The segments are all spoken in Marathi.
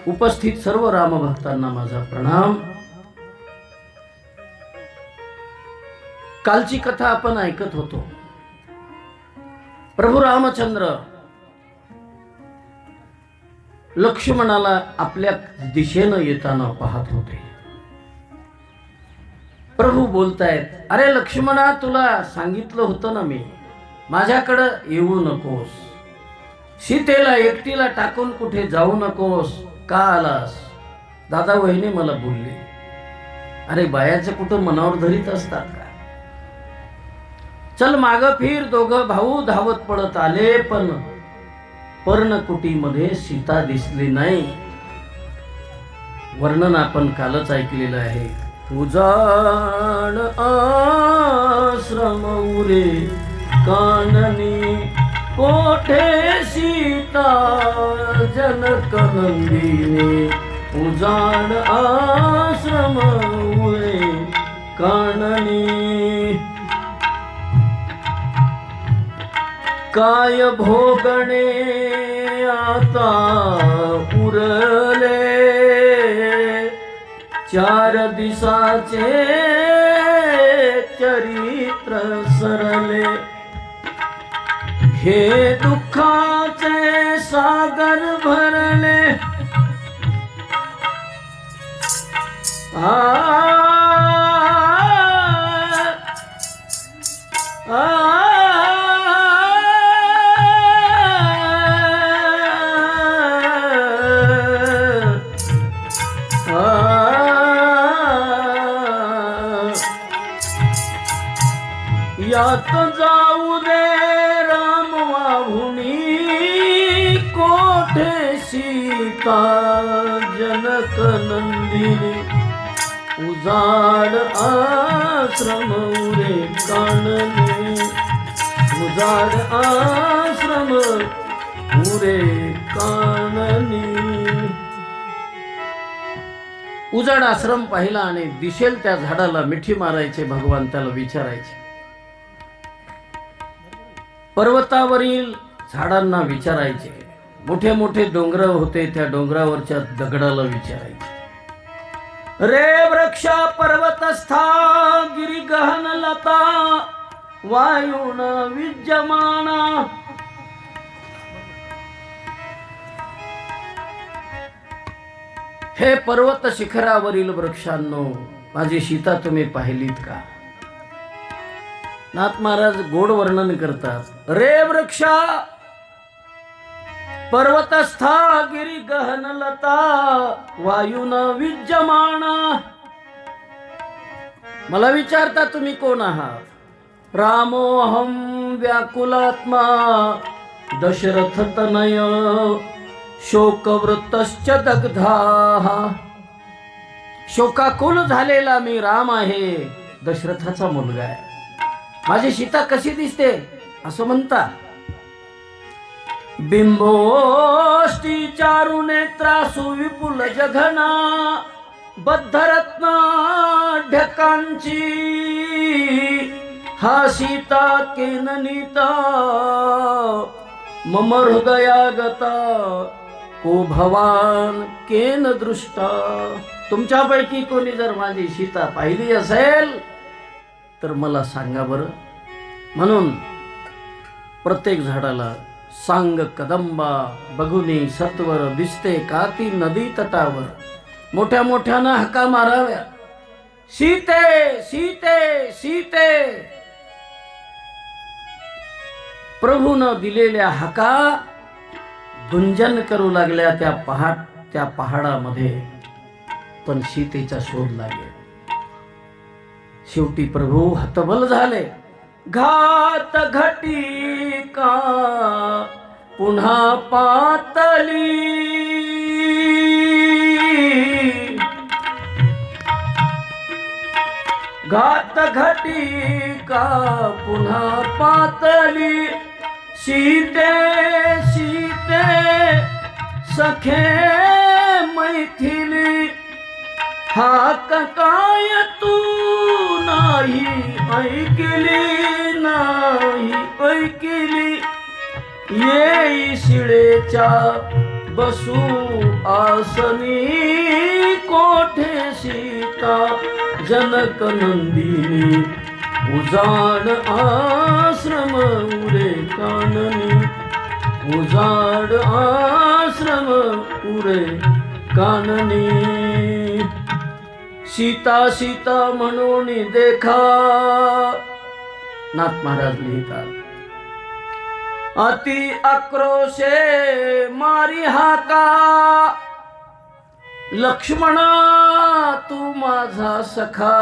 उपस्थित सर्व रामभक्तांना माझा प्रणाम। कालची कथा आपण ऐकत होतो। प्रभू रामचंद्र लक्ष्मणाला आपल्या दिशेनं येताना पाहत होते। प्रभू बोलतायत, अरे लक्ष्मणा, तुला सांगितलं होतं ना मी, माझ्याकडे येऊ नकोस, सीतेला एकटीला टाकून कुठे जाऊ नकोस, का आलास? दादा वहिनी मला बोलले। अरे बायाचं कुठं मनावर धरीत असतात का? चल माग फिर। दोघं भाऊ धावत पडत आले, पण पर्णकुटीमध्ये सीता दिसली नाही। वर्णन आपण कालच ऐकलेलं आहे। उजाड आश्रम उरे काननी, कोठे सीता जनक नंदिनी। उजाड आश्रम उरे काननी, काय भोगणे आता उरले, चार दिसाचे चरित्र सरले। हे दुःखाचे सागर भरले, यात जाऊ दे राम वाहुनी, कोठे सीता जनक नंदिनी। उजाड आश्रम उरे काननी, उजाड आश्रम उरे काननी। उजाड आश्रम पाहिला आणि दिसेल त्या झाडाला मिठी मारायचे भगवान त्याला विचारायचे। पर्वतावरील झाडांना विचारायचे, मोठे मोठे डोंगर होते, त्या डोंगरावरच्या दगडाला विचारायचे, रे वृक्षा पर्वतस्था गिरी गहन लता, वायुन विद्यमाना। हे पर्वत शिखरावरील वृक्षांनो, माझी सीता तुम्ही पाहिलीत का? नाथ महाराज गोड वर्णन करतात, रे वृक्षा पर्वतस्था गिरी गहन लता, वायुन विद्यमाना। मला विचारता तुम्ही कोण आहात? रामोहम व्याकुलात्मा, दशरथ तनय, शोकवृत्तश्च दग्धाः। शोकाकुल झालेला मी राम आहे, दशरथाचा मुलगा आहे। माझी सीता कशी दिसते असं म्हणता? बिंबोष्टी चारु नेत्रा, सुविपुल जघना, बद्धरत्ना ढकांची। हा सीता केननीता, मम हृदयागता, को भवान केन दृष्टा। तुमच्यापैकी कोणी जर माझी सीता पाहिली असेल तर मला सांगा बरं। म्हणून प्रत्येक झाडाला सांग कदंबा, बघुनी सत्वर दिसते काती नदी तटावर। मोठ्या मोठ्यानं हाका माराव्या, सीते सीते सीते। प्रभूनं दिलेल्या हाका गुंजन करू लागल्या त्या पहाडामध्ये, पण सीतेचा शोध लागेल। शेवटी प्रभू हतबल झाले। घात घटिका पुन्हा पातली, घात घटिका पुन्हा पातली। सीते सीते सखे मैथिली, हाक काय तू नाही ऐकली, नाही ऐकली। ये शिळेच्या बसू आसनी कोठे सीता जनक नंदिनी उजाड आश्रम उरे काननी उजाड आश्रम उरे काननी सीता सीता म्हणून देखा नाथ महाराज लिहितात अति आक्रोशे मारी हाका लक्ष्मण तू माझा सखा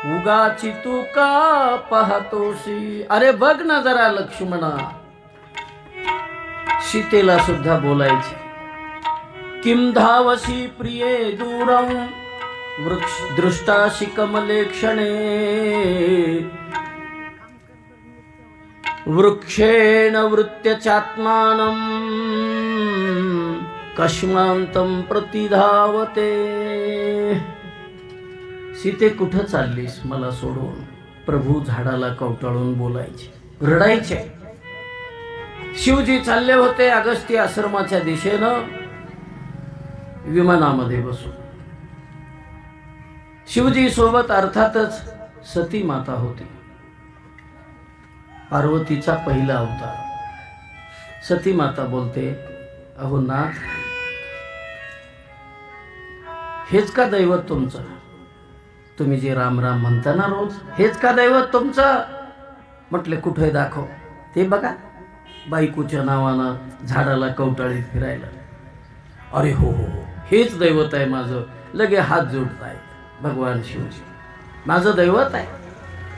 उगाची तू का पाहतोसी. अरे बघ ना जरा लक्ष्मणा, सीतेला सुद्धा बोलायचे. किम धावसी प्रिये दूरं वृक्ष दृष्टाशी कमले क्षणे वृक्षेण वृत्त्यचात्मानं कश्मांतं प्रतिधावते. सीते कुठं चाललीस मला सोडून. प्रभू झाडाला कवटाळून बोलायचे, रडायचे. शिवजी चालले होते अगस्त्य आश्रमाच्या दिशेनं विमानामध्ये बसून. शिवजी सोबत अर्थातच सती माता होती, पार्वतीचा पहिला अवतार. सती माता बोलते, अहो नाथ, हेच का दैवत तुमचं? तुम्ही जे राम राम म्हणता ना रोज, हेच का दैवत तुमचं? म्हटले कुठे दाखव. ते बघा, बायकोच्या नावानं झाडाला कवटाळीत फिरायला. अरे हो हो हो, हेच दैवत आहे माझं. लगे हात जोडतायत भगवान शिवजी, माझं दैवत आहे.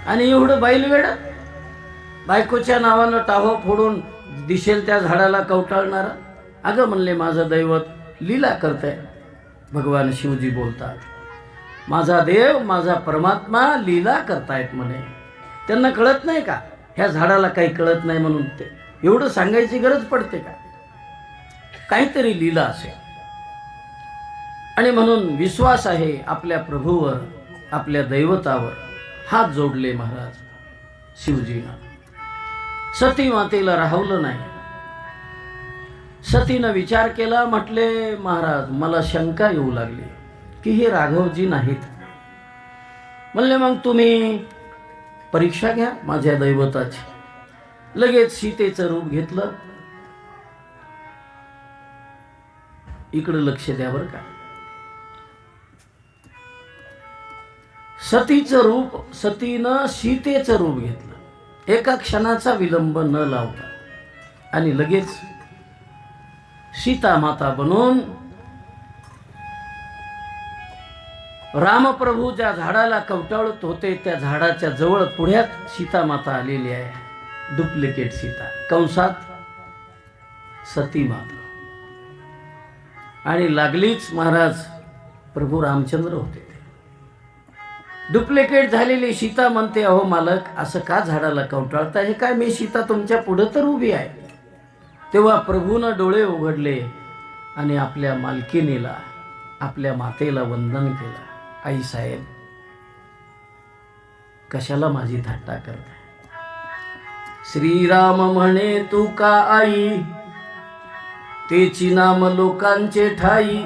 आणि एवढं बैलवेड, बायकोच्या नावानं टाहो फोडून दिसेल त्या झाडाला कवटाळणारा. अगं म्हणले माझं दैवत लीला करतंय. भगवान शिवजी बोलतात, माझा देव माझा परमात्मा लीला करतायत म्हणे. त्यांना कळत नाही का ह्या झाडाला काही कळत नाही म्हणून? ते एवढं सांगायची गरज पडते का? काहीतरी लीला असेल. आणि म्हणून विश्वास आहे आपल्या प्रभूवर, आपल्या दैवतावर. हात जोडले महाराज शिवजीनं. सती मातेला राहवलं नाही. सतीनं विचार केला. म्हटले महाराज, मला शंका येऊ लागली की हे राघवजी नाहीत. म्हणले मग तुम्ही परीक्षा घ्या माझ्या दैवताची. लगेच सीतेचं रूप घेतलं. इकडे लक्ष द्या बरं का. सतीचं रूप, सतीनं सीतेचं रूप घेतलं. एका क्षणाचा विलंब न लावता आणि लगेच सीता माता बनून रामप्रभू ज्या झाडाला कवटाळत होते त्या झाडाच्या जवळ पुढ्यात सीता माता आलेली आहे. डुप्लिकेट सीता, कंसात सती माता. आणि लागलीच महाराज प्रभू रामचंद्र होते. डुप्लिकेट झालेली सीता म्हणते, अहो मालक, असं का झाडाला कवटाळता? हे काय, मी सीता तुमच्या पुढे तर उभी आहे. तेव्हा प्रभूनं डोळे उघडले आणि आपल्या मालकिनीला, आपल्या मातेला वंदन केलं. आई साहेब, कशाला माझी थट्टा करताय? श्रीराम म्हणे तू का आई, तेची नाम लोकांचे ठाई.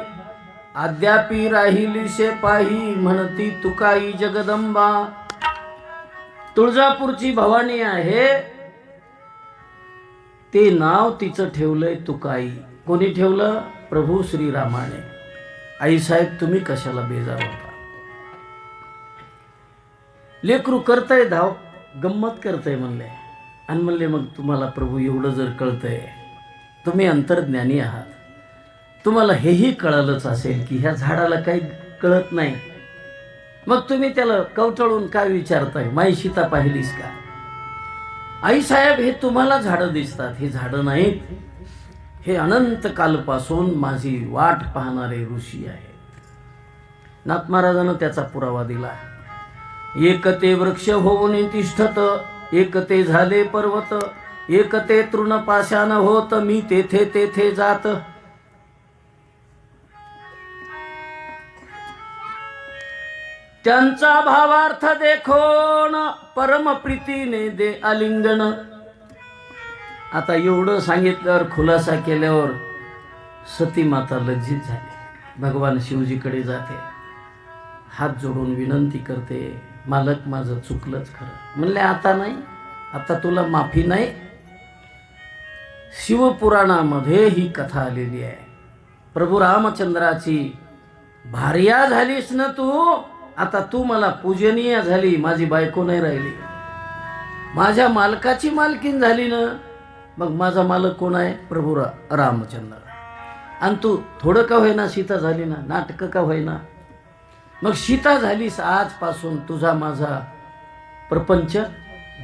अद्यापि राहिली शेपाही, म्हणती तुकाई जगदंबा. तुळजापूरची भवानी आहे, ते नाव तिचं ठेवलंय तुकाई. कोणी ठेवलं? प्रभू श्रीरामाने. आई साहेब, तुम्ही कशाला बेजार होता? लेकरू करतंय, धाव गंमत करतंय म्हणले. आणि म्हणले मग तुम्हाला प्रभू एवढं जर कळतंय, तुम्ही अंतर्ज्ञानी आहात, तुम्हाला हेही कळलंच असेल की ह्या झाडाला काही कळत नाही, मग तुम्ही त्याला कवटाळून काय विचारताय? माई सीता पाहिलीस का? आई साहेब, हे तुम्हाला झाडं दिसतात, हे झाडं नाहीत. हे अनंत कालपासून माझी वाट पाहणारे ऋषी आहेत. नाथ महाराजांना त्याचा पुरावा दिला. एकते वृक्ष होऊन तिष्ठत, एकते झाले पर्वत, एकते तृणपाशान होत, मी तेथे तेथे जात. त्यांचा भावार्थ देखोन परम प्रीतीने दे आलिंगन. आता एवढं सांगितल्यावर, खुलासा केल्यावर सती माता लज्जित झाली. भगवान शिवजीकडे जाते, हात जोडून विनंती करते, मालक माझं चुकलंच खरं. म्हणले आता नाही, आता तुला माफी नाही. शिवपुराणामध्ये ही कथा आलेली आहे. प्रभू रामचंद्राची भार्या झालीस ना तू, आता तू मला पूजनीय झाली, माझी बायको नाही राहिली. माझ्या मालकाची मालकीन झाली ना, मग माझा मालक कोण आहे? प्रभू रामचंद्र. आणि तू थोडं का होईना सीता झाली ना, नाटकं का होईना, मग सीता झालीस, आजपासून तुझा माझा प्रपंच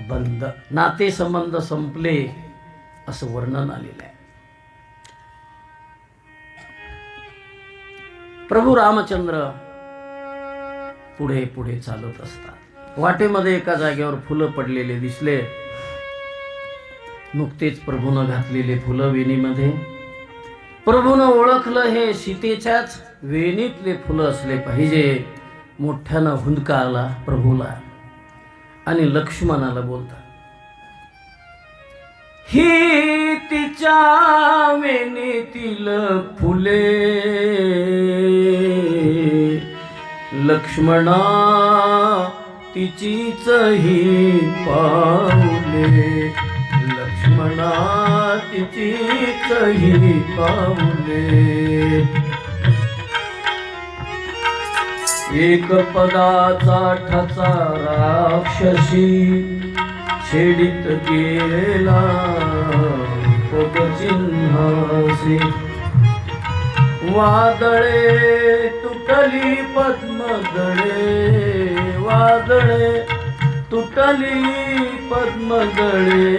बंद, नाते संबंध संपले, असं वर्णन आलेलं आहे. प्रभू रामचंद्र पुढे पुढे चालत असतात. वाटेमध्ये एका जागेवर फुलं पडलेले दिसले. नुकतेच प्रभूनं घातलेले फुलं वेणीमध्ये. प्रभूनं ओळखलं हे सीतेच्याच वेणीतले फुलं असले पाहिजे. मोठ्यानं हुंदका आला प्रभूला आणि लक्ष्मणाला बोलतात, ही तिच्या वेणीतील फुले लक्ष्मणा तिचीच ही पाऊले, लक्ष्मणा तिचीच ही पाऊले. एक पदाचा ठसा राक्षसी छेडित गेला पदचिन्हासी. वादळे तुटली पद्मदळे, वादळे तुटली पद्मदळे,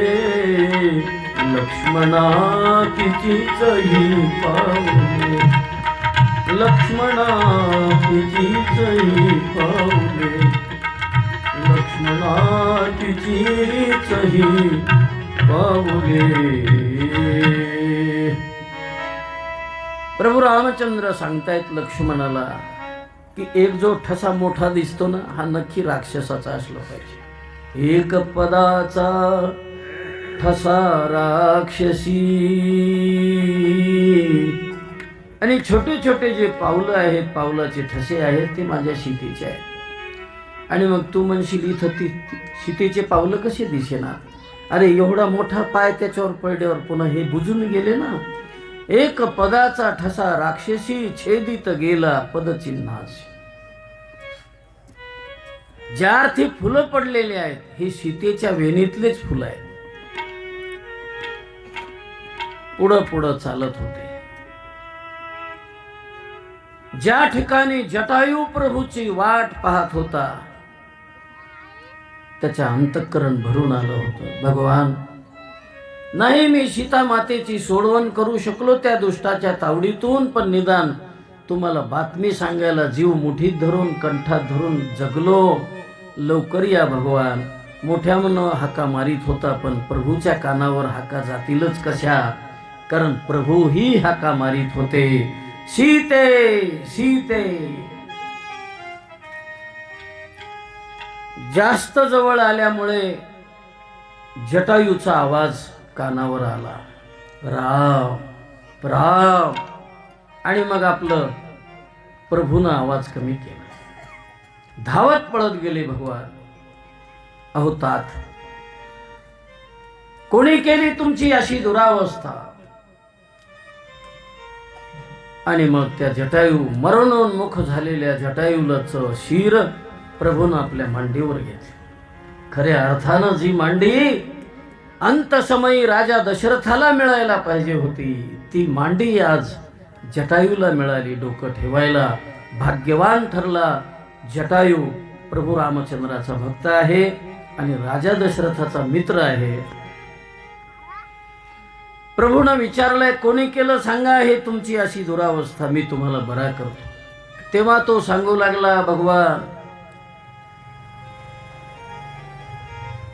लक्ष्मणा तिचीच ही पाऊले, लक्ष्मणा तिचीच ही पाऊले, लक्ष्मणा तिचीच ही पाऊले. प्रभू रामचंद्र सांगतायत लक्ष्मणाला की एक जो ठसा मोठा दिसतो ना, हा नक्की राक्षसाचा असला पाहिजे. एक पदाचा ठसा राक्षसी. आणि छोटे छोटे जे पावलं आहेत, पावलाचे ठसे आहेत, ते माझ्या सीतेचे आहेत. आणि मग तू म्हणशील इथं ती सीतेचे पावलं कसे दिसेना? अरे एवढा मोठा पाय त्याच्यावर पडल्यावर पुन्हा हे बुजून गेले ना. एक पदाचा ठसा राक्षसी छेदित गेला पदचिन्हासी. ज्या अर्थी फुलं पडलेले आहेत, हे सीतेच्या वेणीतलेच फुलं आहेत. पुढं पुढं चालत होते. ज्या ठिकाणी जटायू प्रभूची वाट पाहत होता, त्याच्या अंतःकरण भरून आलं होतं. भगवान, नाही मी सीता मातेची सोडवण करू शकलो त्या दुष्टाच्या तावडीतून, पण निदान तुम्हाला बातमी सांगायला जीव मुठीत धरून कंठात धरून जगलो. लवकर या भगवान. मोठ्या म्हणून हाका मारित होता, पण प्रभूच्या कानावर हाका जातीलच कशा, कारण प्रभूही हाका मारित होते, सीते सीते. जास्त जवळ आल्यामुळे जटायूचा आवाज कानावर आला, राम राम. आणि मग आपलं प्रभूनं आवाज कमी केला. धावत पळत गेले भगवान. अहो तात, कोणी केली तुमची अशी दुरावस्था? आणि मग त्या जटायू, मरणोन्मुख झालेल्या जटायूलाच शिर प्रभूनं आपल्या मांडीवर घेतले. खऱ्या अर्थानं जी मांडी अंतसमयी राजा दशरथाला मिळायला पाहिजे होती, ती मांडी आज जटायूला मिळाली. डोकं ठेवायला भाग्यवान ठरला जटायू. प्रभू रामचंद्राचा भक्त आहे आणि राजा दशरथाचा मित्र आहे. प्रभूनं विचारलंय, कोणी केलं सांगा हे तुमची अशी दुरावस्था, मी तुम्हाला बरा करतो. तेव्हा तो सांगू लागला, भगवान,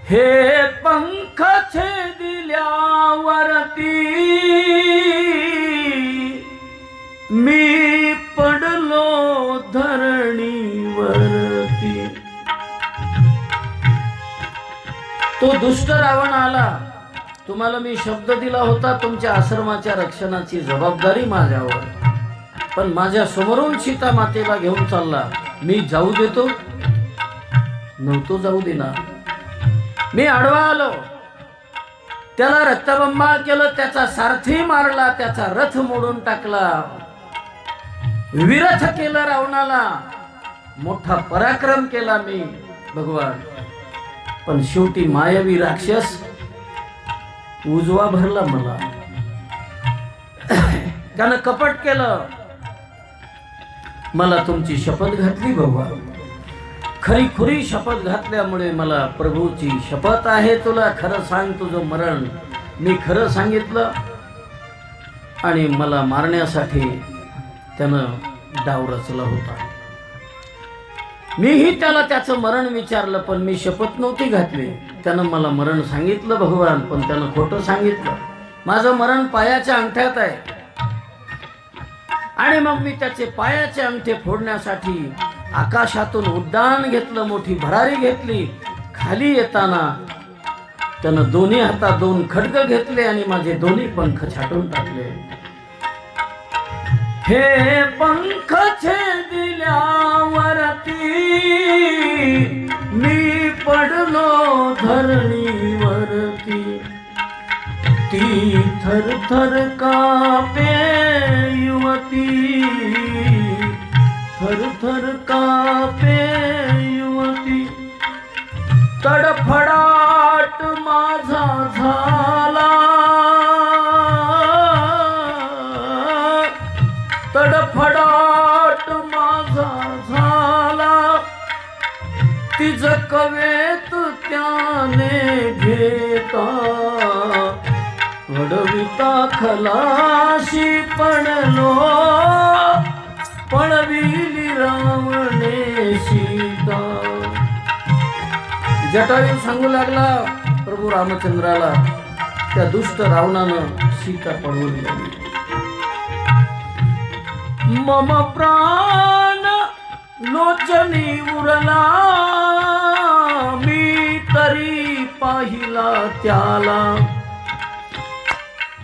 हे पंख छेदिल्यावरती मी पडलो धरणीवरती. तो दुष्ट रावण आला तुम्हाला मी शब्द दिला होता तुमच्या आश्रमाच्या रक्षणाची जबाबदारी माझ्यावर, पण माझ्या समोरून सीता मातेला घेऊन चालला, मी जाऊ देतो? नव्हतो जाऊ देणार. मी आडवा आलो, त्याला रक्तबंबाळ केलं, त्याचा सारथी मारला, त्याचा रथ मोडून टाकला, विरथ केलं रावणाला, मोठा पराक्रम केला मी भगवान. पण शेवटी मायावी राक्षस उजवा भरला मला. त्यानं कपट केलं. मला तुमची शपथ घातली भगवान, खरी खुरी शपथ घातल्यामुळे मला प्रभूची शपथ आहे, तुला खरं सांग तुझं मरण. मी खरं सांगितलं आणि मला मारण्यासाठी त्यानं डाव रचला होता. मीही त्याला त्याचं मरण विचारलं, पण मी शपथ नव्हती घातली. त्यानं मला मरण सांगितलं भगवान, पण त्यानं खोटं सांगितलं. माझं मरण पायाच्या अंगठ्यात आहे. आणि मग मी त्याचे पायाचे अंगठे फोडण्यासाठी आकाशातून उड्डाण घेतलं, मोठी भरारी घेतली. खाली येताना त्यानं दोन्ही हातात 2 खड्ग घेतले आणि माझे दोन्ही पंख छाटून टाकले. हे पंख छेदिल्यावरती मी पडलो धरणीवरती. ती थरथर कापे युवती, थरथर कापे युवती. तडफडाट माझा झाला, तडफडाट माझा झाला. तिज कवेत त्याने घेता, वडविता खलाशी पडलो, पळविली रावणे सीता. जटायू सांगू लागला प्रभू रामचंद्राला, त्या दुष्ट रावणानं सीता पळवून गेली. मम प्राण लोचनी उरला, मी तरी पाहिला त्याला.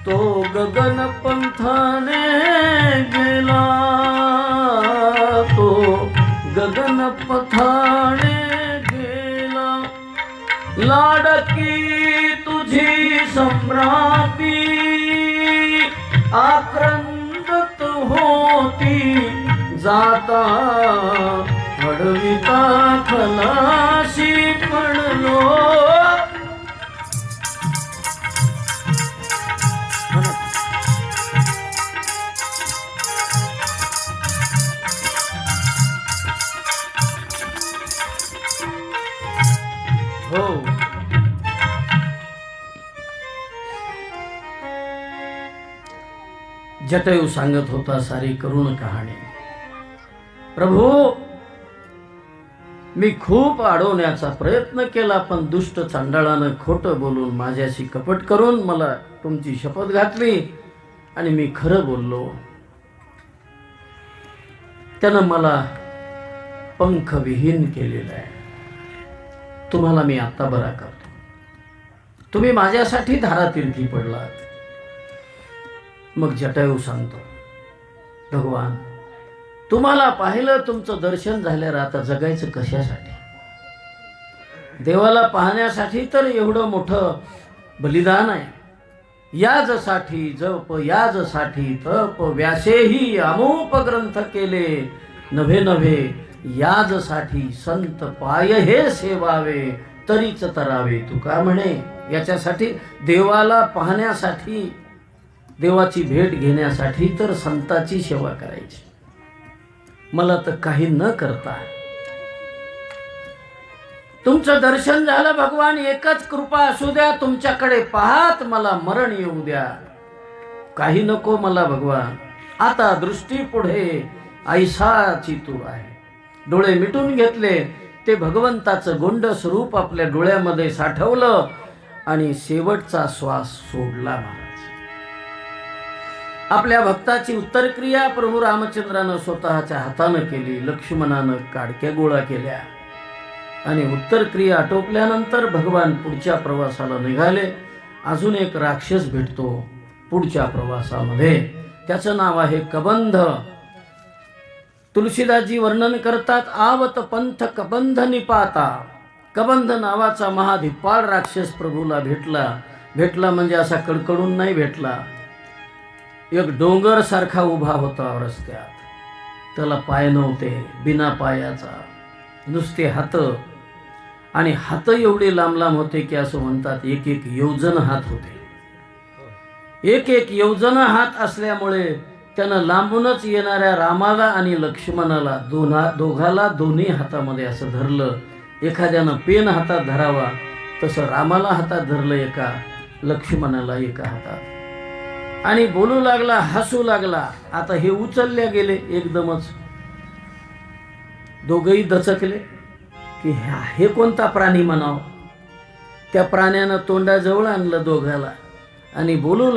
तो गगन पंथाने गेला, तो गगन पथाने गेला. लाडकी तुझी सम्राटी आक्रंदत होती जाता, अडविता खलाशी पडलो. हो, जटायू सांगत होता सारी करुण कहाणी. प्रभू, मी खूप अडवण्याचा प्रयत्न केला, पण दुष्ट चांडाळानं खोटं बोलून माझ्याशी कपट करून मला तुमची शपथ घातली आणि मी खरं बोललो. त्यानं मला पंख विहीन केलेलं आहे. तुम्हाला मी आता बरा करतो. तुम्ही माझ्यासाठी धारातीर्थी पडलात. मग जटायू सांगतो, भगवान, तुम्हाला पाहिलं, तुमचं दर्शन झाल्यावर आता जगायचं कशासाठी? देवाला पाहण्यासाठी तर एवढं मोठं बलिदान आहे. याजसाठी जप, याजसाठी तप, व्यासेही अमोप ग्रंथ केले. नभे नभे याजसाठी संत पाय हे सेवावे, तरीच तरावे. तुका म्हणे, याच्यासाठी देवाला पाहण्यासाठी, देवाची भेट घेण्यासाठी तर संताची सेवा करायची. मला तर काही न करता तुमचं दर्शन झालं भगवान. एकच कृपा असू द्या, तुमच्याकडे पाहत मला मरण येऊ द्या. काही नको मला भगवान. आता दृष्टी पुढे ऐसाची तू आहे. डोळे मिटून घेतले, ते भगवंताचं गोंड स्वरूप आपल्या डोळ्यामध्ये साठवलं आणि शेवटचा श्वास सोडला. महाराज, आपल्या भक्ताची उत्तर क्रिया प्रभू रामचंद्रानं स्वतःच्या हातानं केली. लक्ष्मणानं काडक्या गोळा केल्या आणि उत्तर क्रिया आटोपल्यानंतर भगवान पुढच्या प्रवासाला निघाले. अजून एक राक्षस भेटतो पुढच्या प्रवासामध्ये. त्याचं नाव आहे कबंध. तुलसीदासजी वर्णन करतात, आवत पंथ कबंध निपाता. कबंध नावाचा महाधिप्पाळ राक्षस प्रभूला भेटला म्हणजे असा कडकडून नाही भेटला. एक डोंगर सारखा उभा होता रस्त्यात. त्याला पाय नव्हते, बिना पायाचा, नुसते हात. आणि हात एवढे लांब लांब होते की असं म्हणतात 1-1 योजन हात होते. 1-1 योजन हात असल्यामुळे त्यानं लांबूनच येणाऱ्या रामाला आणि लक्ष्मणाला दोघाला दोन्ही हातामध्ये असं धरलं. एखाद्यानं पेन हातात धरावा तसं रामाला हातात धरलं एका, लक्ष्मणाला एका हातात. आणि बोलू लागला, हसू लागला. आता हे उचलले गेले एकदमच. दोघही दचकले की हे कोणता प्राणी म्हणाव. त्या प्राण्यानं तोंडाजवळ आणलं दोघाला आणि बोलू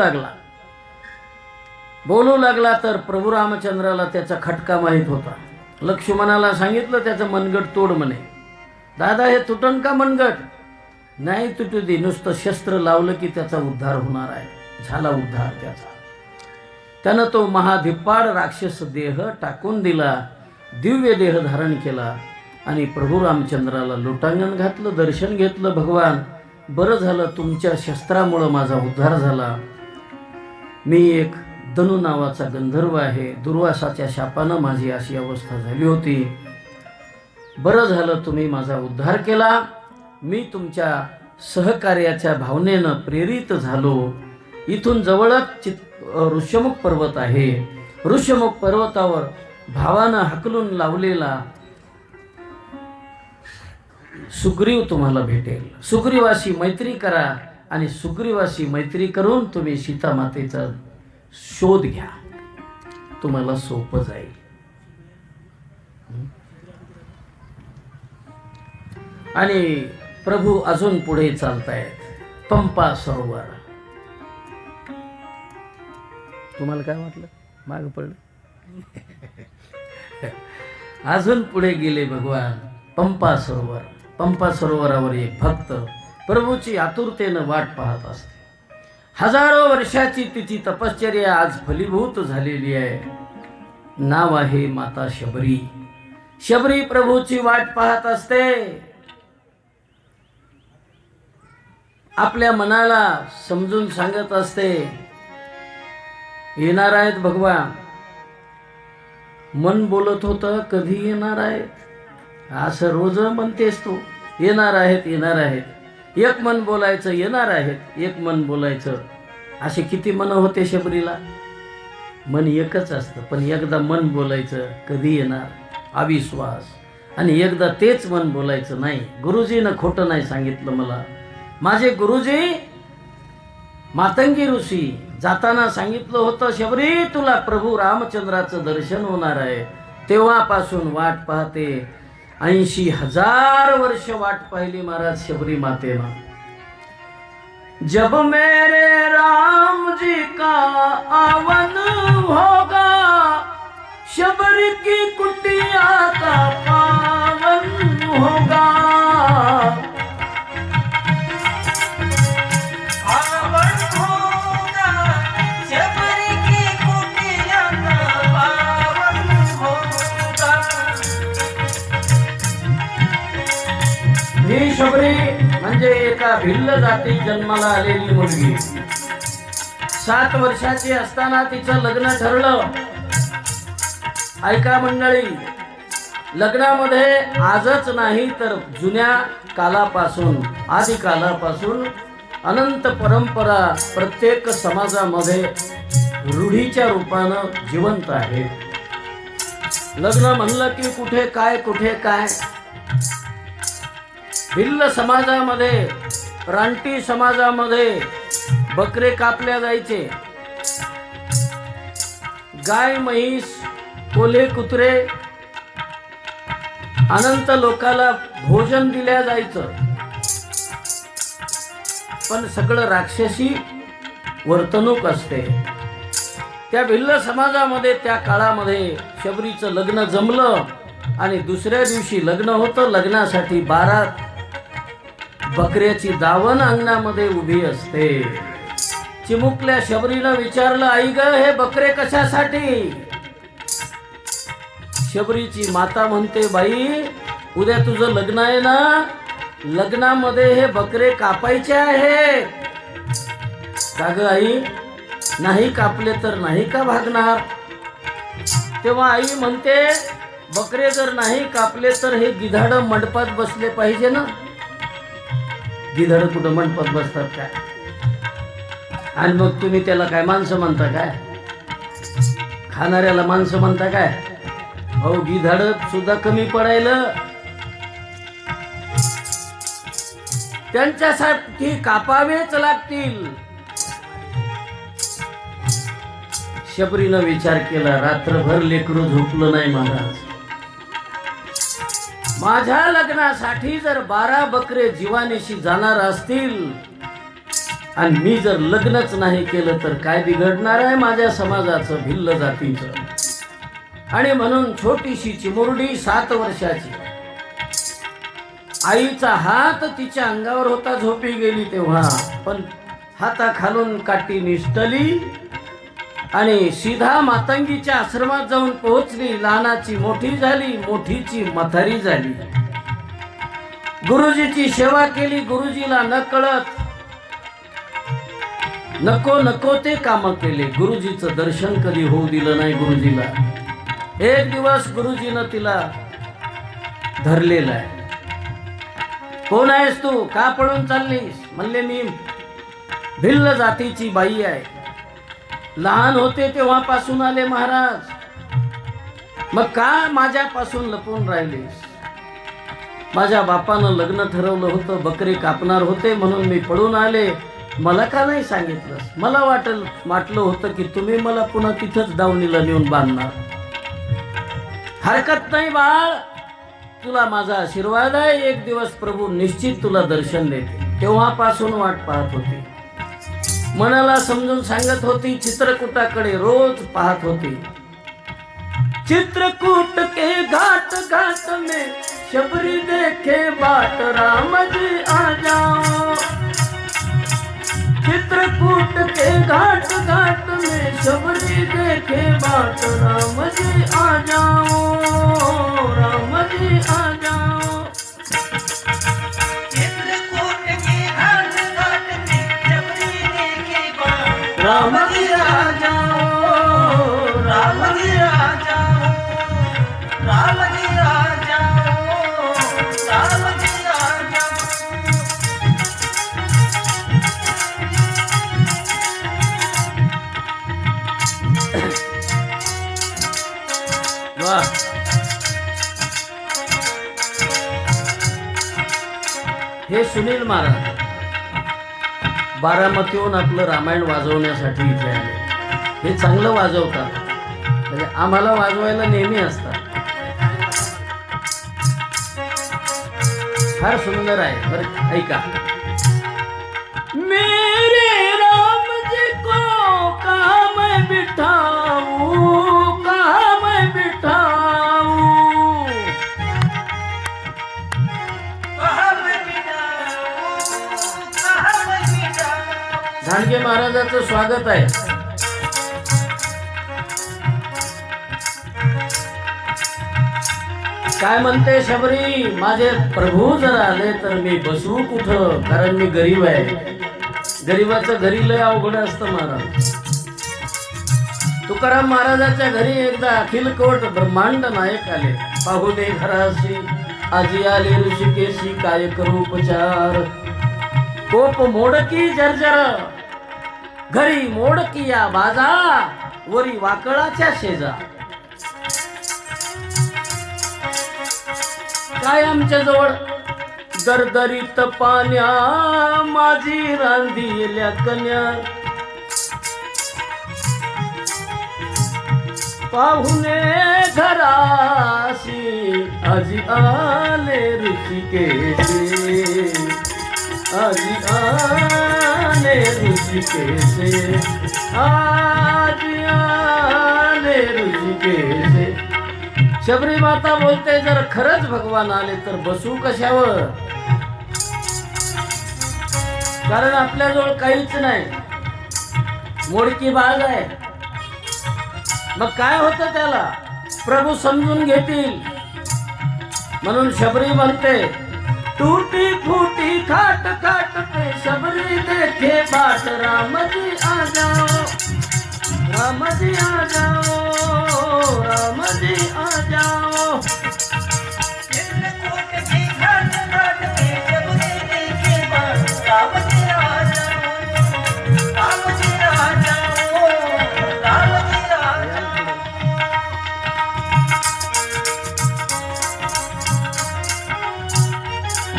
लागला तर प्रभू रामचंद्राला त्याचा खटका माहीत होता. लक्ष्मणाला सांगितलं त्याचं मनगट तोड म्हणे. दादा हे तुटन का मनगट? नाही तुटू दे, नुसतं शस्त्र लावलं की त्याचा उद्धार होणार आहे. झाला उद्धार त्याचा. त्यानं तो महाधिप्पाळ राक्षस देह टाकून दिला, दिव्य देह धारण केला आणि प्रभू रामचंद्राला लोटांगण घातलं, दर्शन घेतलं. भगवान बरं झालं, तुमच्या शस्त्रामुळं माझा उद्धार झाला. मी एक धनु नावाचा गंधर्व आहे, दुर्वासाच्या शापानं माझी अशी अवस्था झाली होती. बरं झालं तुम्ही माझा उद्धार केला. मी तुमच्या सहकार्याच्या भावनेनं प्रेरित झालो. इथून जवळच ऋष्यमुख पर्वत आहे. ऋष्यमुख पर्वतावर भावानं हकलून लावलेला सुग्रीव तुम्हाला भेटेल. सुग्रीवाशी मैत्री करा आणि सुग्रीवाशी मैत्री करून तुम्ही सीतामातेचा शोध घ्या, तुम्हाला सोपं जाईल. आणि प्रभू अजून पुढे चालतायत. पंपा सरोवर. तुम्हाला काय वाटलं? माग पडलं. अजून पुढे गेले भगवान. पंपा सरोवर. पंपा सरोवरावर एक भक्त प्रभूची आतुरतेनं वाट पाहत असते. हजारो वर्षाची तिची तपश्चर्या आज फलीभूत झालेली आहे. नाव आहे माता शबरी. शबरी प्रभूची वाट पाहत असते. आपल्या मनाला समजून सांगत असते, येणार आहेत भगवान. मन बोलत होतं कधी येणार आहेत, असं रोज म्हणतेस तू. येणार आहेत, येणार आहेत. एक मन बोलायचं येणार आहेत, एक मन बोलायचं. असे किती मन होते शबरीला? मन एकच असतं, पण एकदा मन बोलायचं कधी येणार, अविश्वास. आणि एकदा तेच मन बोलायचं नाही. गुरुजीनं खोटं नाही सांगितलं मला. माझे गुरुजी मातंगी ऋषी जाताना सांगितलं होतं, शबरी तुला प्रभू रामचंद्राचं दर्शन होणार आहे. तेव्हापासून वाट पाहते. 80,000 वर्ष वाट पाहिली महाराज शबरी मातेनं. जब मेरे राम जी का आवन होगा, शबरी की कुटिया का पावन होगा. ही शबरी म्हणजे एका भिल्ल जाती जन्माला आलेली मुलगी. 7 वर्षाची असताना तिचं लग्न ठरलं. ऐका मंडळी, लग्नामध्ये आजच नाही तर जुन्या कालापासून, आदि कालापासून अनंत परंपरा प्रत्येक समाजामध्ये रूढीच्या रूपानं जिवंत आहे. लग्न म्हणलं की कुठे काय कुठे काय. भिल्ल समाजामध्ये, रानटी समाजामध्ये बकरे कापल्या जायचे. गाय म्हैस कोल्हे कुत्रे अनंत लोकाला भोजन दिल्या जायचं. पण सगळं राक्षसी वर्तणूक असते. त्या भिल्ल समाजामध्ये त्या काळामध्ये शबरीचं लग्न जमलं आणि दुसऱ्या दिवशी लग्न होतं. लग्नासाठी बकऱ्याची दावण अंगणामध्ये उभी असते. चिमुकल्या शबरीनं विचारलं, आई ग हे बकरे कशासाठी? शबरीची माता म्हणते, बाई उद्या तुझं लग्न आहे ना, लग्नामध्ये हे बकरे कापायचे आहेत. का ग आई, नाही कापले तर नाही का भागणार? तेव्हा आई म्हणते, बकरे जर नाही कापले तर हे गिधाड मंडपात बसले पाहिजे ना. गिधाड कुठं मंडपात बसतात काय? आणि मग तुम्ही त्याला काय माणसं म्हणता काय? खाणाऱ्याला माणसं म्हणता काय? हो, गिधाड सुद्धा कमी पडायला. त्यांच्यासाठी कापावेच लागतील. शबरीनं विचार केला, रात्रभर लेकरू झोपलं नाही महाराज. माझ्या लग्नासाठी जर 12 बकरे जीवानीशी जाणार असतील आणि मी जर लग्नच नाही केलं तर काय बिघडणार आहे माझ्या समाजाचं, भिल्ल जातीचं. आणि म्हणून छोटीशी चिमुरडी 7 वर्षाची, आईचा हात तिच्या अंगावर होता, झोपी गेली तेव्हा, पण हाताखालून काठी निष्ठली आणि सीधा मातंगीच्या आश्रमात जाऊन पोहोचली. लहानाची मोठी झाली, मोठीची म्हातारी झाली. गुरुजीची सेवा केली. गुरुजीला न कळत नको नको ते काम केले. गुरुजीचं दर्शन कधी होऊ दिलं नाही गुरुजीला. एक दिवस गुरुजीनं तिला धरलेलं आहे. कोण आहेस तू, का पळून चाललीस? म्हणले, मी भिल्ल जातीची बाई आहे. लहान होते तेव्हापासून आले महाराज. मग का माझ्यापासून लपून राहिलेस? माझ्या बापानं लग्न ठरवलं होतं, बकरे कापणार होते म्हणून मी पळून आले. मला का नाही सांगितलंस? मला वाटलं होतं की तुम्ही मला पुन्हा तिथंच दावणीला नेऊन बांधणार. हरकत नाही बाळ, तुला माझा आशीर्वाद आहे. एक दिवस प्रभू निश्चित तुला दर्शन देते. तेव्हापासून वाट पाहत होती. मनाला समजून सांगत होती. चित्रकूटाकडे रोज पाहत होती. चित्रकूट के घाट घाट में शबरी देखे बाट, राम जी आ जाओ. चित्रकूट के घाट घाट में शबरी देखे बाट, राम जी आ जाओ, राम जी आ जाओ. चित्रकूट के घाट घाट में शबरी देखे बाट, राम जी आ जाओ, राम जी आ जाओ, राम जी आ जाओ, राम जी आ जाओ. वाह, हे सुनील महाराज बारामतीहून आपलं रामायण वाजवण्यासाठी इथे आले. हे चांगलं वाजवतात, म्हणजे आम्हाला वाजवायला नेहमी असतात. फार सुंदर आहे बरं, ऐका. मेरे राम जी को काम बिठाऊं, काम बिठाऊं, धांडगे महाराजांचं स्वागत आहे. काय म्हणते शबरी, माझे प्रभू जर आले तर मी बसू कुठं, कारण मी गरीब आहे. गरीबाचं घरी लय अवघड असतं महाराज. तुकाराम महाराजाच्या घरी एकदा अखिल कोट ब्रह्मांड नायक आले. पाहुणे घराशी आजी आले ऋषिकेशी, काय करू उपचार. कोप मोडकी जर्जर, घरी मोडकी या बाजा, वरी वाकळाच्या शेजा. काय आमच्या जवळ दरदरीत पाण्या, माझी रांधील्या कन्या. पाहुणे घराशी आजी आले ऋषिकेशी, आजी आले ऋषिकेशी, आजी आले ऋषिकेशी. शबरी माता बोलते, जर खरंच भगवान आले तर बसू कशावर. कारण आपल्याजवळ काहीच नाही, मोडकी बाग आहे. मग काय होतं त्याला? प्रभू समजून घेतील म्हणून शबरी म्हणते, टूटी फूटी खाट खाट पे शबरी देखे बाट, राम जी आ जाओ, राम जी आ जाओ, राम जी आ जाओ.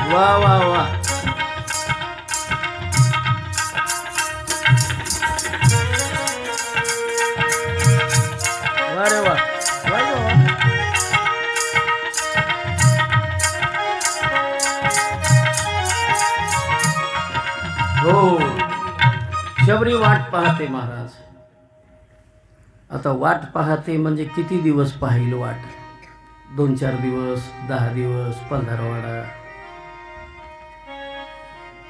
वा वा वा. अरे वा. हो, शबरी वाट पाहते महाराज. आता वाट पाहते म्हणजे किती दिवस पाहिल वाट? 2-4 दिवस, 10 दिवस, 15वाडा,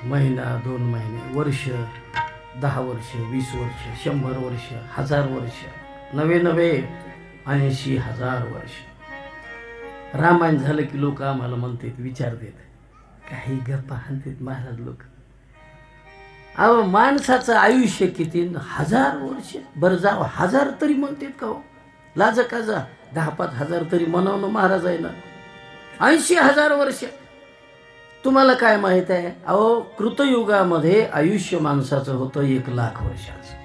महिना, 2 महिने, वर्ष, 10 वर्ष, 20 वर्ष, 100 वर्ष, 1000 वर्ष, नवे 80,000 वर्ष. रामायण झालं की लोक आम्हाला म्हणतात, विचारतात, काही गप्पा हाणतात महाराज लोक. अहो, माणसाचं आयुष्य किती? 1000 वर्ष. बरं जावं, 1000 तरी म्हणतात का हो? लाज का जा, 10-5 हजार तरी म्हणावं महाराज आहे ना. 80,000 वर्ष. तुम्हाला काय माहित आहे? अहो, कृतयुगामध्ये आयुष्य माणसाचं होतं 1,00,000 वर्षाचं.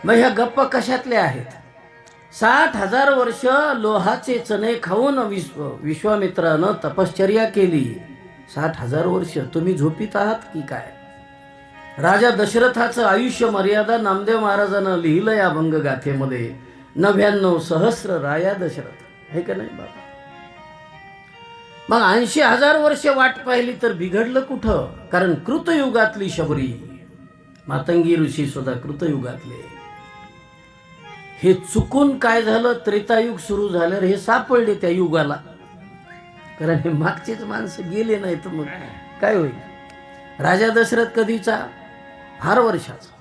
मग ह्या गप्पा कशातल्या आहेत? 60,000 वर्ष लोहाचे चणे खाऊन विश्वामित्रानं तपश्चर्या केली. 60,000 वर्ष तुम्ही झोपीत आहात की काय? राजा दशरथाचं आयुष्य मर्यादा नामदेव महाराजांना लिहिलं या अभंगगाथेमध्ये. 99 सहस्र राया दशरथ, हे का नाही बाबा? मग 80,000 वर्ष वाट पाहिली तर बिघडलं कुठं? कारण कृतयुगातली शबरी, मातंगी ऋषी सुद्धा कृतयुगातले. हे चुकून काय झालं? त्रेतायुग सुरू झाल्यावर हे सापडले त्या युगाला. कारण हे मागचेच माणसं गेले नाही तर मग काय होईल? राजा दशरथ कधीचा? फार वर्षाचा.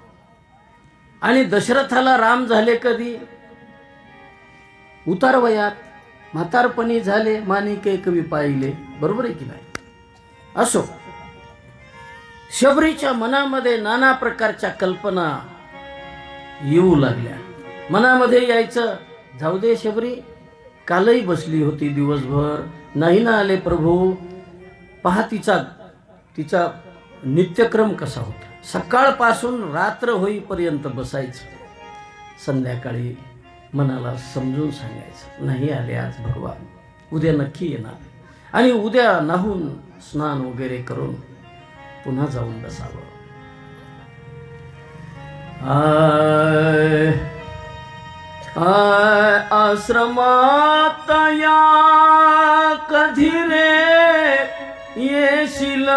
आणि दशरथाला राम झाले कधी? उतार वयात, म्हातारपणी झाले, माणिके कवी पाहिले. बरोबर आहे की नाही? असो, शबरीच्या मनामध्ये नाना प्रकारच्या कल्पना येऊ लागल्या. मनामध्ये यायचं, जाऊ दे शबरी, कालही बसली होती दिवसभर, नाही ना आले प्रभू. पहा तिचा नित्यक्रम कसा होता. सकाळपासून रात्र होईपर्यंत बसायचं. संध्याकाळी मनाला समजून सांगायचं, नाही आले आज भगवान, उद्या नक्की येणार. आणि उद्या नाहून स्नान वगैरे करून पुन्हा जाऊन बसावं. आश्रमात या कधी रे येशील,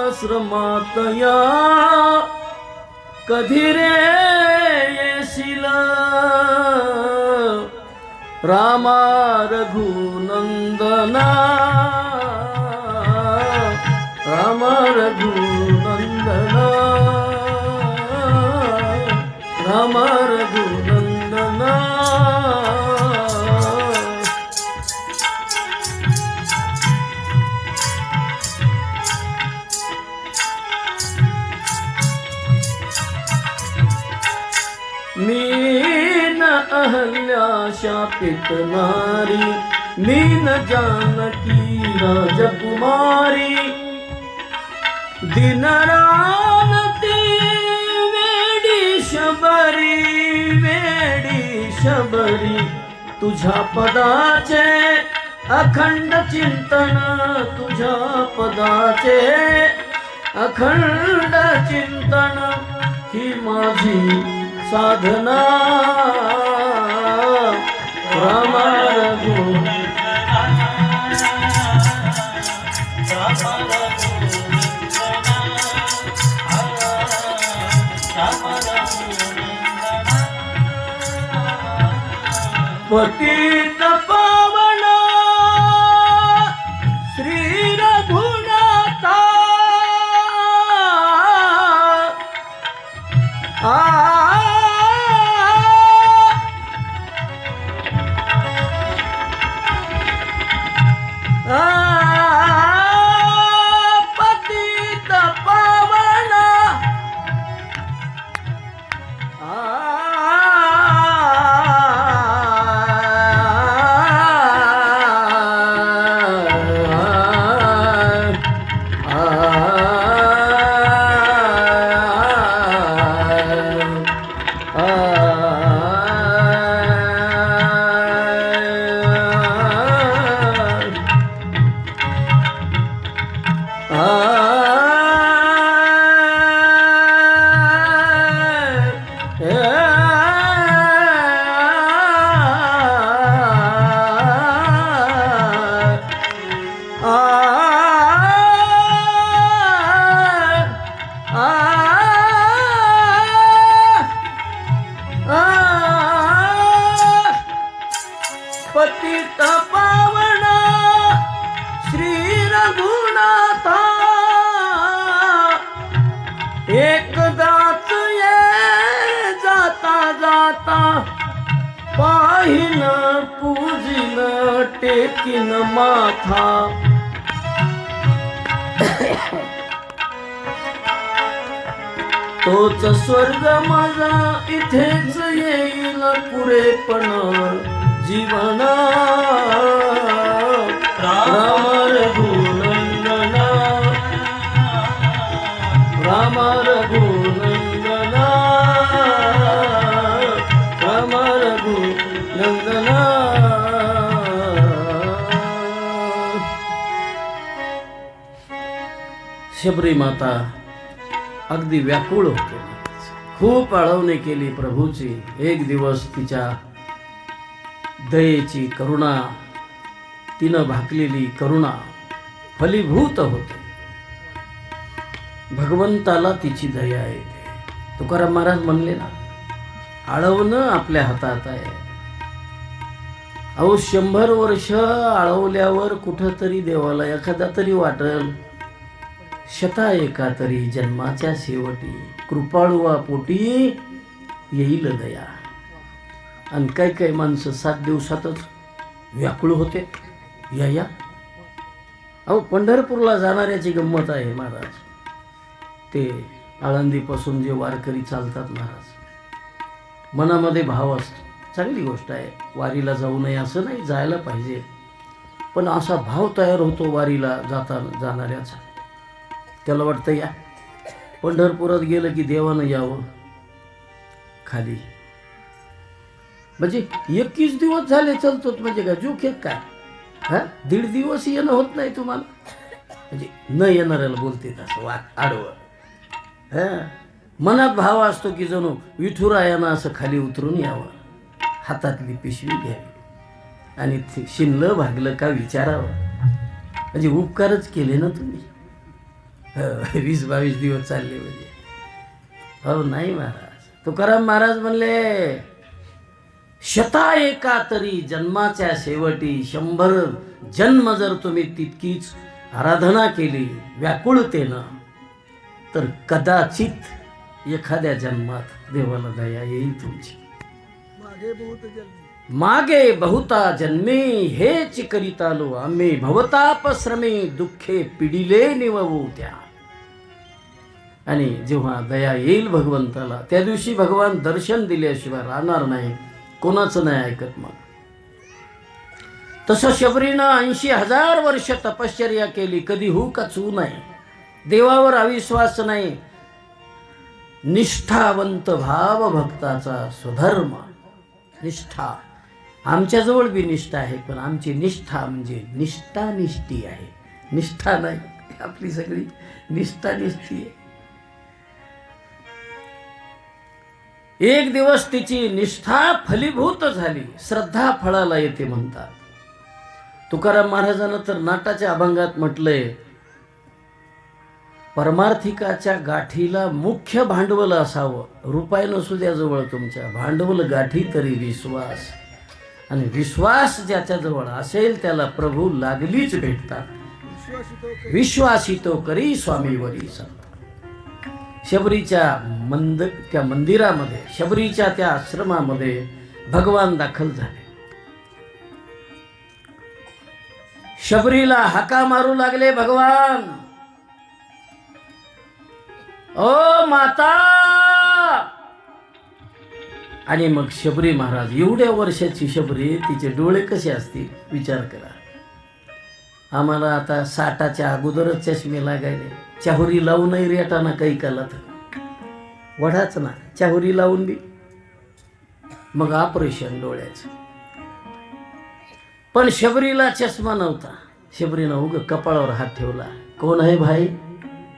आश्रमात या कधी रे येशील, रामा रघुनंदना, रामा रघुनंदना, रामा रघुनंदना. मीन अहल्या शापित नारी, मीन जानकी राजकुमारी, दिनरानती वेडी शबरी, तुझ्या पदाचे अखंड चिंतन, तुझ्या पदाचे अखंड चिंतन, ही माझी साधना. रामा पतित पावन श्री रघुनाथ तीर्थ पावना श्री रघुनाथा एकदाच ये जाता जाता पाहिन पूजिन टेकिन माथा तोच स्वर्ग माझा इथेच येईल पुरेपण जीवना राम रघुनंदना राम रघुनंदना राम रघुनंदना. शबरी माता अगदी व्याकुळ होते. खूप आळवणे केली प्रभूची. एक दिवस तिच्या दयेची करुणा, तिनं भाकलेली करुणा फलीभूत होते. भगवंताला तिची दया येते. तुकाराम महाराज म्हणले ना, आळवणं आपल्या हातात आहे. अहो 100 वर्ष आळवल्यावर कुठंतरी देवाला एखादा तरी वाटल, शता एका तरी जन्माच्या शेवटी कृपाळुवा पोटी येईल दया. आणि काही काही माणसं 7 दिवसातच व्याकुळ होते. या अहो पंढरपूरला जाणाऱ्याची गंमत आहे महाराज. ते आळंदीपासून जे वारकरी चालतात महाराज, मनामध्ये भाव असतो. चांगली गोष्ट आहे, वारीला जाऊ नये असं नाही, जायला पाहिजे. पण असा भाव तयार होतो वारीला जाणाऱ्याचा. त्याला वाटतं या पंढरपुरात गेलं की देवानं यावं खाली. म्हणजे 21 दिवस झाले चलतो म्हणजे का जोक एक काय? हा 1.5 दिवस येणं होत नाही तुम्हाला? म्हणजे न येणाऱ्याला बोलते तसं आडवं. हा मनात भाव असतो की जणू विठुरायानं असं खाली उतरून यावं, हातातली पिशवी घ्यावी आणि शिनलं भागलं का विचारावं. म्हणजे उपकारच केले ना तुम्ही. 20-22 दिवस चालले म्हणजे. हो नाही महाराज. तुकाराम महाराज म्हणले, शता एका तरी जन्माच्या शेवटी 100 जन्म जर तुम्ही तितकीच आराधना केली व्याकुळतेनं, तर कदाचित एखाद्या जन्मात देवाला दया येईल तुमची. मागे बहुता जन्मे हेच करीतालो आम्ही, भवतापश्रमे दुःखे पिडिले निववू त्या. आणि जेव्हा दया येईल भगवंताला, त्या दिवशी भगवान दर्शन दिल्याशिवाय राहणार नाही, कोणाचं नाही ऐकत. मग तसं शबरीनं 80,000 वर्ष तपश्चर्या केली, कधी हू का चू नाही. देवावर अविश्वास नाही. निष्ठावंत भाव भक्ताचा स्वधर्म. निष्ठा आमच्याजवळ बी निष्ठा आहे, पण आमची निष्ठा म्हणजे निष्ठानिष्ठी आहे. निष्ठा नाही आपली, सगळी निष्ठानिष्ठी आहे. एक दिवस तिची निष्ठा फलीभूत झाली. श्रद्धा फळाला येते म्हणतात. तुकाराम महाराजांना तर नाटाच्या अभंगात म्हटलंय, परमार्थिकाच्या गाठीला मुख्य भांडवल असावं. रुपये नसू द्या जवळ तुमच्या, भांडवल गाठी तरी विश्वास. आणि विश्वास ज्याच्याजवळ असेल त्याला प्रभू लागलीच भेटतात. विश्वासितो करी स्वामीवरी संत. शबरीच्या त्या मंदिरामध्ये, शबरीच्या त्या आश्रमामध्ये भगवान दाखल झाले. शबरीला हाका मारू लागले भगवान, ओ माता. आणि मग शबरी महाराज, एवढ्या वर्षाची शबरी, तिचे डोळे कसे असतील विचार करा. आम्हाला आता 60च्या अगोदरच चष्मे लागायले. चाहुरी लावूनही रेटाना काही काला तर वढाच ना, चाहुरी लावून बी मग ऑपरेशन डोळ्याचं. पण शबरीला चष्मा नव्हता. शबरीनं उग कपाळावर हात ठेवला. कोण है भाई?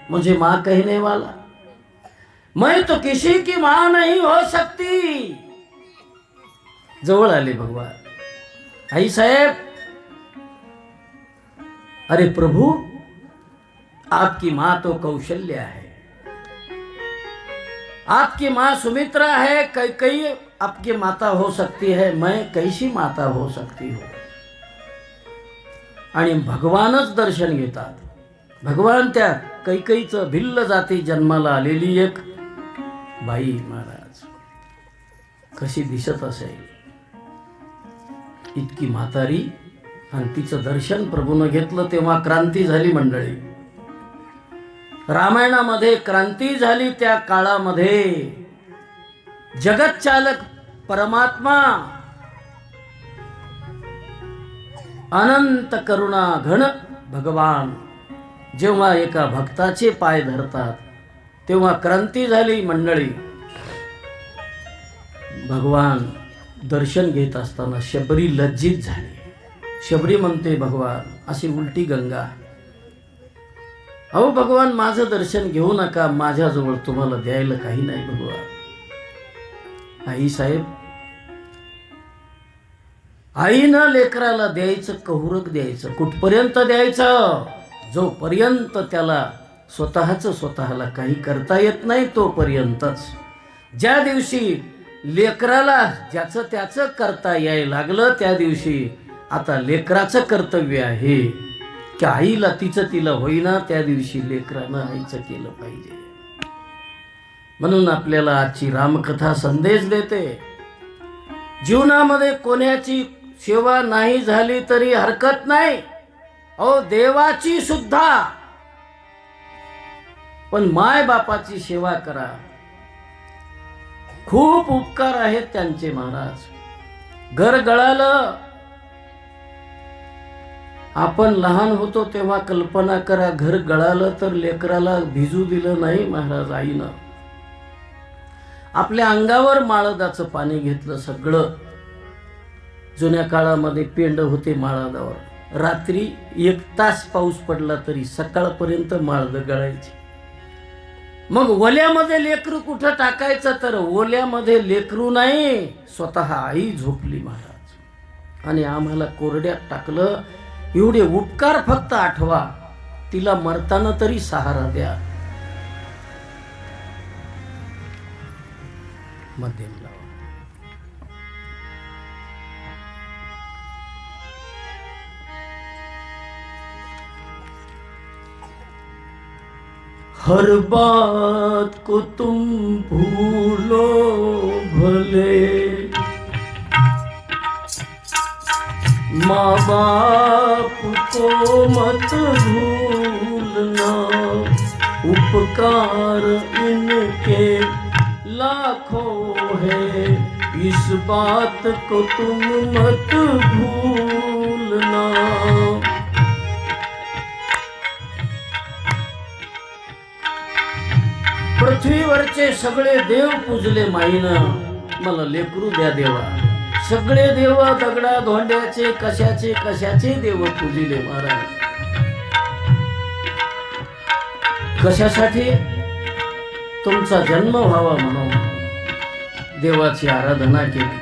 मुझे माँ कहने वाला, मैं तो किसी की माँ नहीं हो सकती. जवळ आले भगवान. आई साहेब, अरे प्रभु, आपकी माँ तो कौशल्या है, आपकी माँ सुमित्रा है, कई आपकी माता हो सकती है, मैं कैसी माता हो सकती हूँ? आणि भगवानच दर्शन घेतात. भगवान त्या कैकईचं भिल्ल जाती जन्माला आलेली एक बाई महाराज कशी दिसत असेल, इतकी म्हातारी, आणि तिचं दर्शन प्रभूनं घेतलं तेव्हा क्रांती झाली मंडळी. रामायणामध्ये क्रांती झाली. त्या काळामध्ये जगतचालक परमात्मा अनंत करुणा घन भगवान जेव्हा एका भक्ताचे पाय धरतात तेव्हा क्रांती झाली मंडळी. भगवान दर्शन घेत असताना शबरी लज्जित झाली. शबरी म्हणते, भगवान अशी उलटी गंगा, अहो भगवान माझं दर्शन घेऊ नका, माझ्याजवळ तुम्हाला द्यायला काही नाही भगवान. आई साहेब, आईनं लेकराला द्यायचं कहुरक द्यायचं. कुठपर्यंत द्यायचं? जोपर्यंत त्याला स्वतःला काही करता येत नाही तोपर्यंतच. ज्या दिवशी लेकराला ज्याचं त्याचं करता यायला लागलं त्या दिवशी आता लेकराचं कर्तव्य आहे की आईला तिला होईना त्या दिवशी लेकरानं आईचं केलं पाहिजे. म्हणून आपल्याला आजची रामकथा संदेश देते, जीवनामध्ये कोणाची सेवा नाही झाली तरी हरकत नाही, अहो देवाची सुद्धा, पण माय बापाची सेवा करा. खूप उपकार आहेत त्यांचे महाराज. घर गळालं, आपण लहान होतो तेव्हा कल्पना करा, घर गळालं तर लेकराला भिजू दिलं नाही महाराज आईनं. आपल्या अंगावर माळदाचं पाणी घेतलं. सगळं जुन्या काळामध्ये पेंड होते माळदावर. रात्री 1 तास पाऊस पडला तरी सकाळपर्यंत माळद गळायची. मग ओल्यामध्ये लेकरू कुठं टाकायचं? तर ओल्यामध्ये लेकरू नाही, स्वतः आई झोपली महाराज आणि आम्हाला कोरड्यात टाकलं. एवढे उपकार फक्त आठवा, तिला मरताना तरी सहारा द्या. मध्यम लावा. हर बात को तुम भूलो भले, माँ बाप को मत भूलना, उपकार इनके लाखों है, इस बात को तुम मत भूलना. पृथ्वीवरचे सगळे देव पूजले माईनं, मला लेकरू द्या देवा. सगळे देव दगडा धोंड्याचे कशाचे देव पूजिले महाराज. कशासाठी? तुमचा जन्म व्हावा म्हणून देवाची आराधना केली.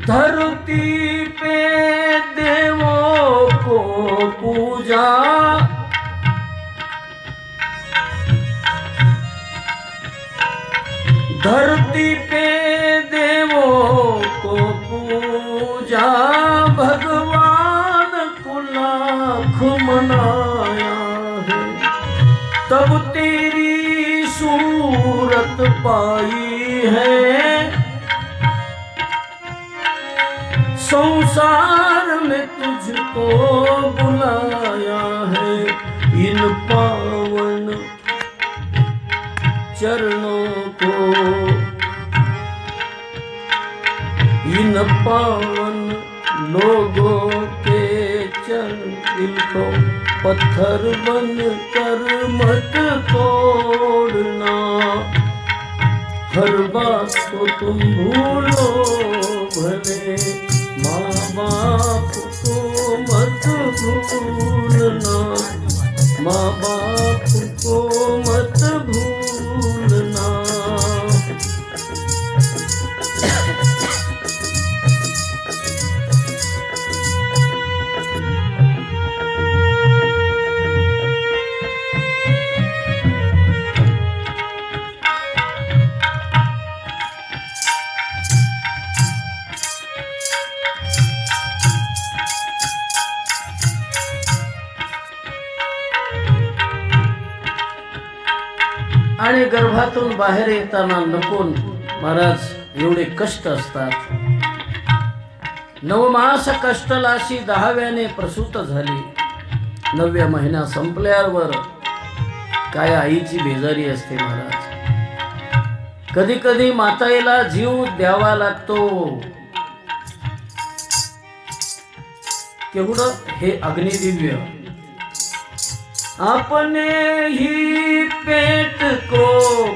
धरती पे देवों को पूजा, धरती पे देवों को पूजा, भगवान को लाख मनाया है, तब तेरी सूरत पाई है, संसार में तुझको बुलाया है. इन पावन चरणों को, इन पावन लोगों के चरण दिल को पत्थर बन कर मत तोड़ना. हर बात को तुम भूलो भले, माँ बाप को मत भूलना, माँ बाप को मत भूलना. आणि गर्भातून बाहेर येताना नको महाराज एवढे कष्ट असतात. 9 मास कष्टलाशी 10व्याने प्रसूत झाली. 9व्या महिना संपल्यावर काय आईची बेजारी असते महाराज. कधी कधी माताईला जीव द्यावा लागतो. केवढं हे अग्निदिव्य. अपने ही पेट को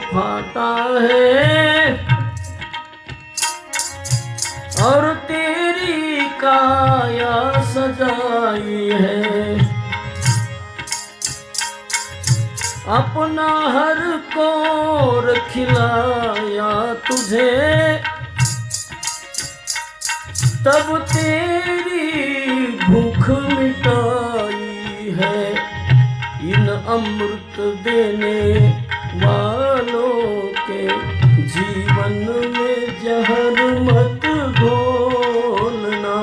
फाता है और तेरी काया सजाई है. अपना हर कोर खिलाया तुझे तब तेरी भूख मिटाई है. इन अमृत देने वालों के जीवन में जहर मत घोलना.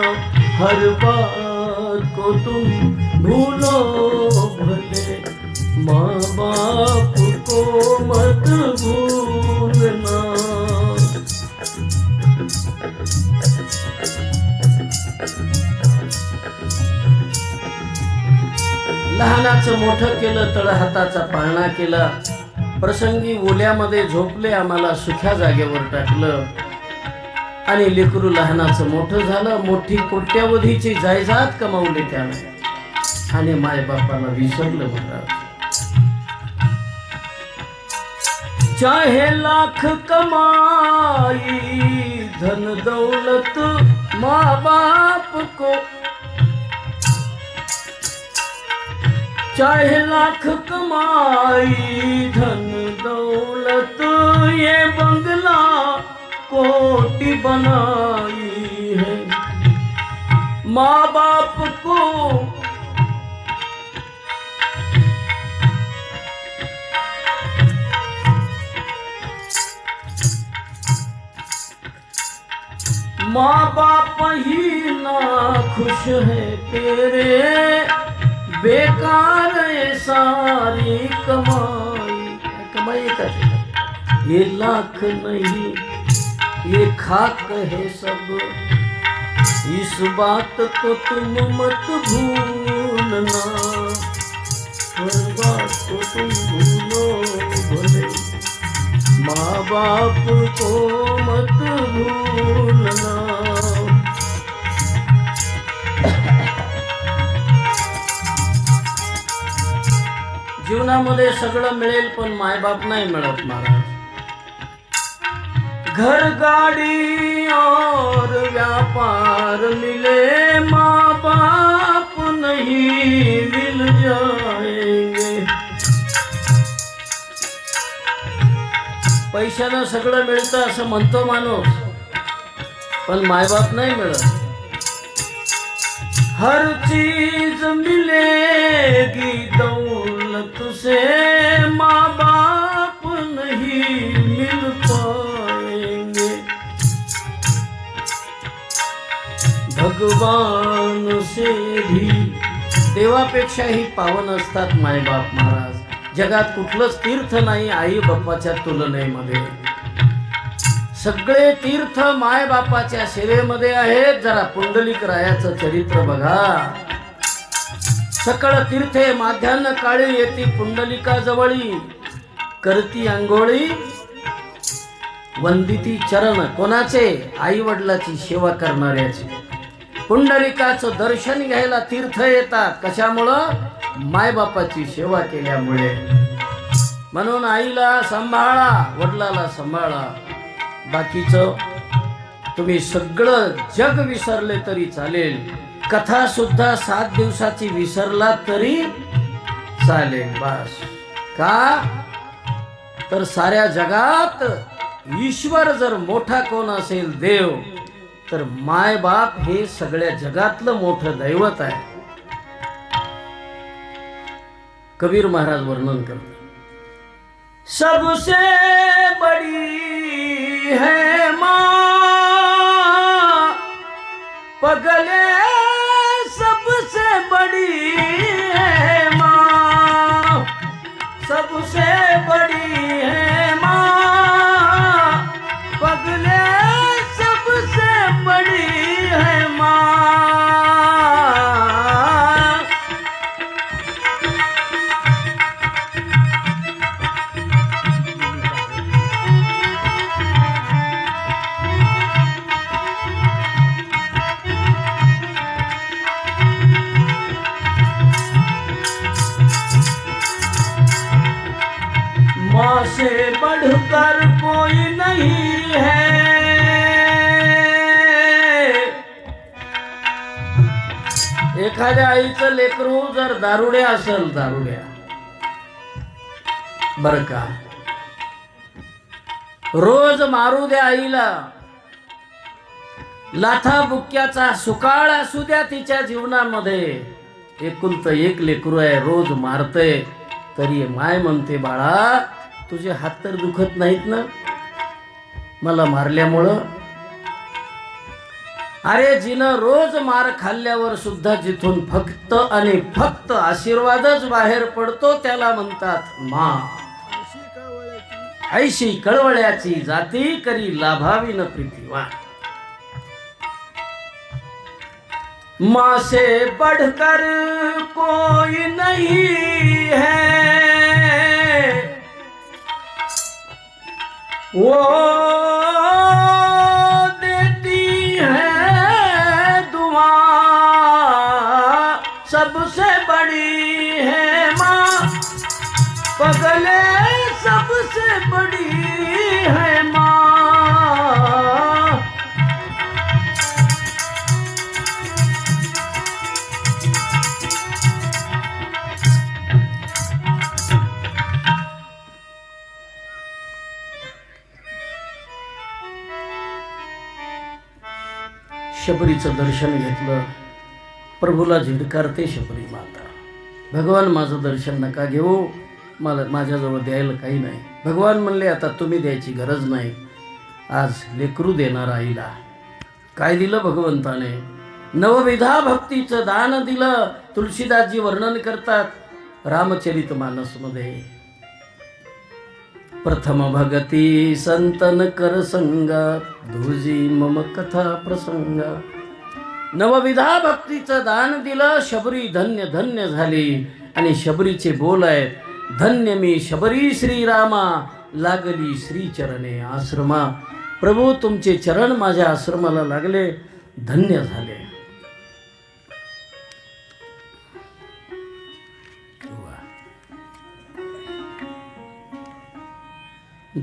हर बात को तुम भूलो भले, माँ बाप को मत भूलना. लहानाचं मोठं केलं, तळहाताचा पाळणा केला. प्रसंगी ओल्यामध्ये झोपले, आम्हाला सुख्या जागेवर टाकलं आणि लेकरू लहानाचं मोठं झालं. मोठी कोट्यावधीची जायदाद कमावली त्याने आणि मायबापाला विसरलं महाराज. चाहे लाख कमाई धन दौलत माँ बाप को, चाहे लाख कमाई धन दौलत ये बंगला कोटि बनाई है. माँ बाप को माँ बाप ही ना खुश है तेरे, बेकार है सारी कमाई. कमाई कर ये लाख नहीं ये खाक है सब, इस बात को तुम मत भूलना. हर बात को तुम भूलो भले, माँ बाप को मत भूलना. जीवनामध्ये सगळं मिळेल पण मायबाप नाही मिळत महाराज. घर गाड़ी और व्यापार मिले, माँ बाप नहीं मिल जाएंगे. पैशानं सगळं मिळतं असं म्हणतो माणूस, पण मायबाप नाही मिळत. हर चीज मिलेगी दौलत से, माँ बाप नहीं मिल पाएंगे. भगवान से भी देवापेक्षाही पावन असतात मायबाप महाराज. जगात कुठलंच तीर्थ नाही आई बाप्पाच्या तुलनेमध्ये. सगळे तीर्थ माय बापाच्या सेवेमध्ये आहेत. जरा पुंडलिक रायाचं चरित्र बघा. सकळ तीर्थे माध्यान्ह काळी येती पुंडलिका जवळी, करती अंघोळी वंदिती चरण. कोणाचे? आई वडिलाची सेवा करणाऱ्याची. पुंडलिकाचं दर्शन घ्यायला तीर्थ येतात. कशामुळं? मायबापाची सेवा केल्यामुळे. म्हणून आईला सांभाळा, वडिलाला सांभाळा. बाकीचं तुम्ही सगळं जग विसरले तरी चालेल. कथा सुद्धा 7 दिवसाची विसरला तरी चालेल. बस का तर साऱ्या जगात ईश्वर जर मोठा कोण असेल देव, तर माय बाप हे सगळ्या जगातलं मोठं दैवत आहे. कबीर महाराज वर्णन करते, सबसे बड़ी है माँ पगले, सबसे बड़ी है माँ, सबसे बड़ी है एखाद्या आईचं लेकरू जर दारुड्या असेल, दारुड्या बर का, रोज मारू द्या आईला, लाथा बुक्क्याचा सुकाळ असू द्या तिच्या जीवनामध्ये, एकुलतं एक लेकरू आहे, रोज मारते, तरी माय म्हणते बाळा तुझे हात तर दुखत नाहीत ना मला मारल्यामुळं. अरे जिनं रोज मार खाल्ल्यावर सुद्धा जिथून फक्त आणि फक्त आशीर्वादच बाहेर पडतो त्याला म्हणतात मा. ऐशी कळवळ्याची जाती करी लाभावी न प्रीतीवा. माँ से बढ़कर कोई नहीं है, वो देती है दुआ, सबसे बड़ी है माँ पगले, सबसे बड़ी है माँ. शबरीचं दर्शन घेतलं, प्रभूला झिडकारते शबरी माता. भगवान माझं दर्शन नका घेऊ, मला माझ्याजवळ द्यायला काही नाही. भगवान म्हणले आता तुम्ही द्यायची गरज नाही, आज लेकरू देणार आईला. काय दिलं भगवंताने? नवविधा भक्तीचं दान दिलं. तुलसीदासजी वर्णन करतात रामचरित मानसमध्ये, प्रथम भगती संतन कर संगा, धुजी मम कथा प्रसंग. नवविधा भक्तीचं दान दिलं, शबरी धन्य धन्य झाली. आणि शबरीचे बोल आहेत, धन्य मी शबरी श्रीरामा, लागली श्री चरणे आश्रमा. प्रभू तुमचे चरण माझ्या आश्रमाला लागले, धन्य झाले.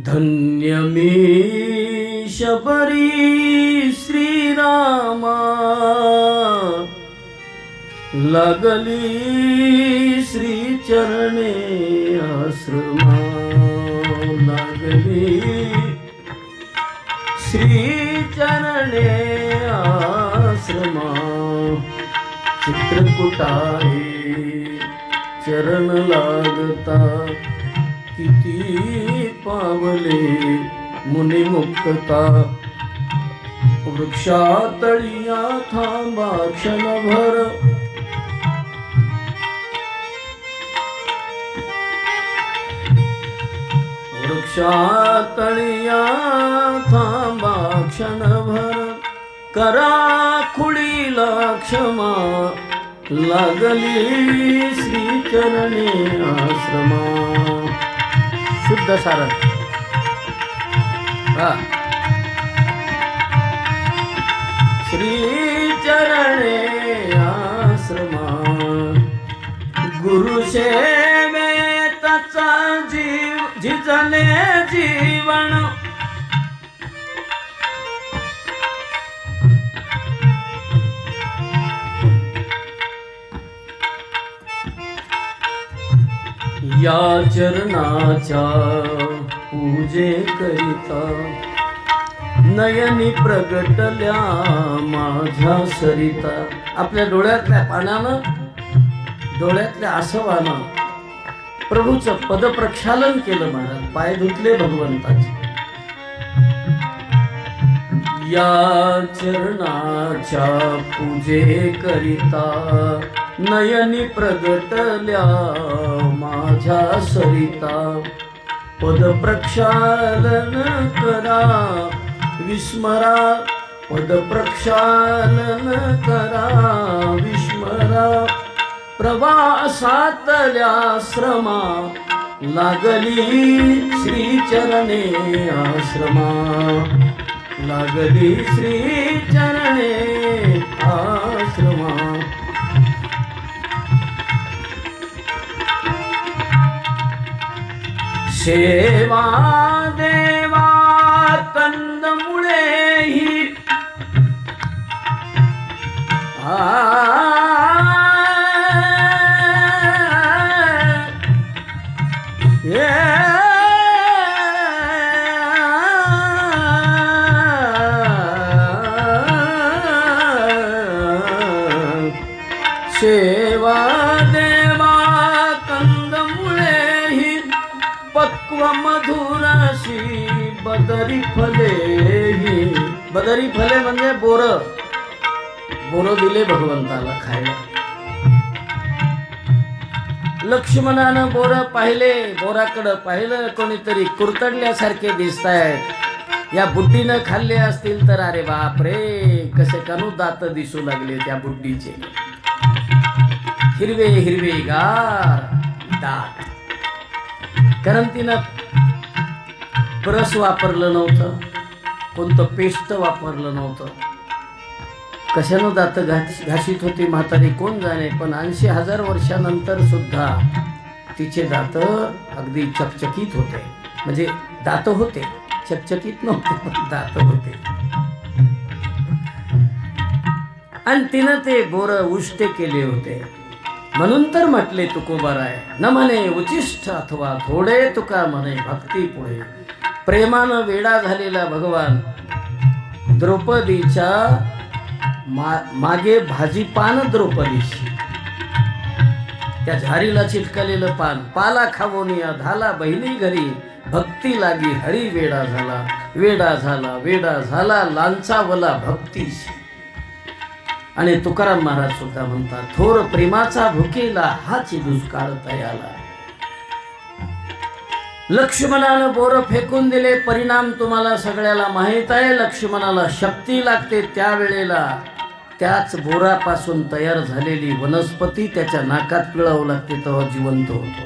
धन्य मी शबरी श्रीरामा, लागली श्री चरणे आश्रमा. लागली श्री चरणे आश्रमा. चित्रकूटाहे चरण लागता, किती पावले मुनी मुक्तता. वृक्षातळिया थांबा क्षणभर, वृक्षातळिया थांबा क्षणभर. करा खुळीला क्षमा, लागली श्री चरणे आश्रमा. शुद्ध सारण. श्री चरणे आश्रमा. गुरु सेवेचा जीव झिजले जीवन, या चरणाच्या पूजे करिता, नयनी प्रगटल्या माझ्या सरिता. आपल्या डोळ्यातल्या पाण्यानं, डोळ्यातल्या आसवानं प्रभूचं पदप्रक्षालन केलं महाराज, पाय धुतले भगवंताचे. या चरणाच्या पूजे करिता, नयनी प्रगटल्या माझ्या सरिता. पद प्रक्षालन करा विस्मरा, पद प्रक्षालन करा विस्मरा. प्रवासातल्या श्रमा, लागली श्री चरणे आश्रमा. लागली श्री चरणे आश्रमा. सेवा देवा कंदमुळे ही, सेवा देवा कंदमुळे ही पक्व मधुराशी बदरी फले ही. बदरी फले म्हणजे बोर. बोर दिले भगवंताला खायला. लक्ष्मणानं बोर पाहिले, बोराकडं पाहिलं, कोणीतरी कुरतडल्यासारखे दिसतायत. या बुड्डीनं खाल्ले असतील तर अरे बाप रे, कसे कानू दात दिसू लागले त्या बुड्डीचे. हिरवे हिरवे गार दात. कारण तिनं ब्रश वापरलं नव्हतं, कोणतं पेस्ट वापरलं नव्हतं. कशानं दात घाशीत होती म्हातारी कोण जाणे. पण 80,000 वर्षानंतर सुद्धा तिचे दात अगदी चकचकीत होते. म्हणजे दात होते, चकचकीत नव्हते, पण दात होते. आणि तिनं ते बोर उष्टे केले होते. म्हणून तर म्हटले तुकोबाराय, न म्हणे उचिष्ट अथवा थोडे, तुका म्हणे भक्ती पुढे. प्रेमानं वेडा झालेला भगवान द्रौपदीच्या मागे भाजीपान द्रौपदीशी, त्या झारीला चिटकलेलं पान, पाला खावोनिया झाला बहिणी घरी, भक्ती लागी हरी वेडा झाला, वेडा झाला, वेडा झाला लांचावला भक्तीशी. आणि तुकाराम महाराज सुद्धा म्हणतात, थोर प्रेमाचा भुकेला हाची दुष्काळ तयाला. लक्ष्मणानं बोर फेकून दिले. परिणाम तुम्हाला सगळ्याला माहीत आहे. लक्ष्मणाला शक्ती लागते त्यावेळेला. त्याच बोरापासून तयार झालेली वनस्पती त्याच्या नाकात पिळावं लागते, तेव्हा जिवंत होतो.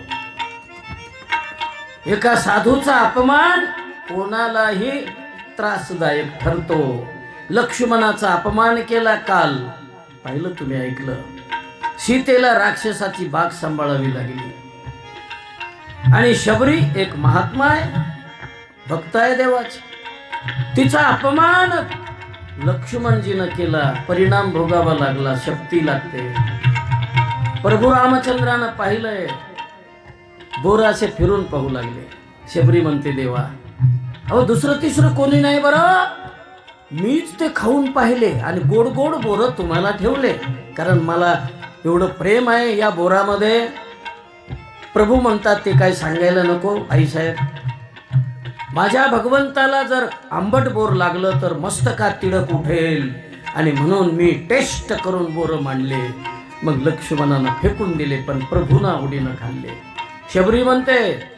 एका साधूचा अपमान कोणालाही त्रासदायक ठरतो. लक्ष्मणाचा अपमान केला काल, पाहिलं तुम्ही, ऐकलं. सीतेला राक्षसाची बाग सांभाळावी लागली. आणि शबरी एक महात्मा आहे, भक्त आहे देवाची. तिचा अपमान लक्ष्मणजीनं केला, परिणाम भोगावा लागला, शक्ती लागते. प्रभू रामचंद्रानं पाहिलंय, बोराचे फिरून पाहू लागले. शबरी म्हणते, देवा अहो दुसरं तिसरं कोणी नाही बरं, मीच ते खाऊन पाहिले आणि गोड गोड बोर तुम्हाला ठेवले, कारण मला एवढं प्रेम आहे या बोरामध्ये. प्रभू म्हणतात, ते काय सांगायला नको आईसाहेब. माझ्या भगवंताला जर आंबट बोर लागलं तर मस्तकात तिडक उठेल, आणि म्हणून मी टेस्ट करून बोर मांडले. मग लक्ष्मणानं फेकून दिले, पण प्रभूना आवडीनं खाल्ले. शबरी म्हणते,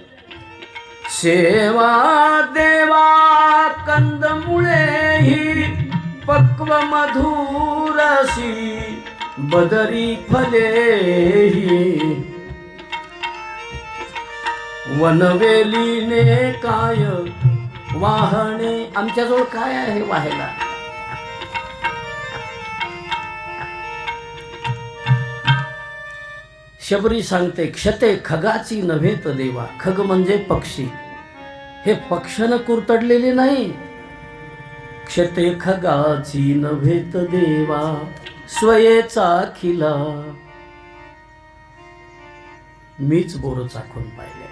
सेवा देवा कंदमुळे ही पक्व मधुराशी बदरी फले ही. वनवेलीने काय वाहणे. आमच्याजवळ काय आहे वाहायला? शबरी सांगते, क्षते खगाची नव्हेत देवा. खग म्हणजे पक्षी. हे पक्षानं कुरतडलेले नाही. क्षते खगाची नव्हेत देवा, स्वयेचा खिला. मीच बोर चाखून पाहिले.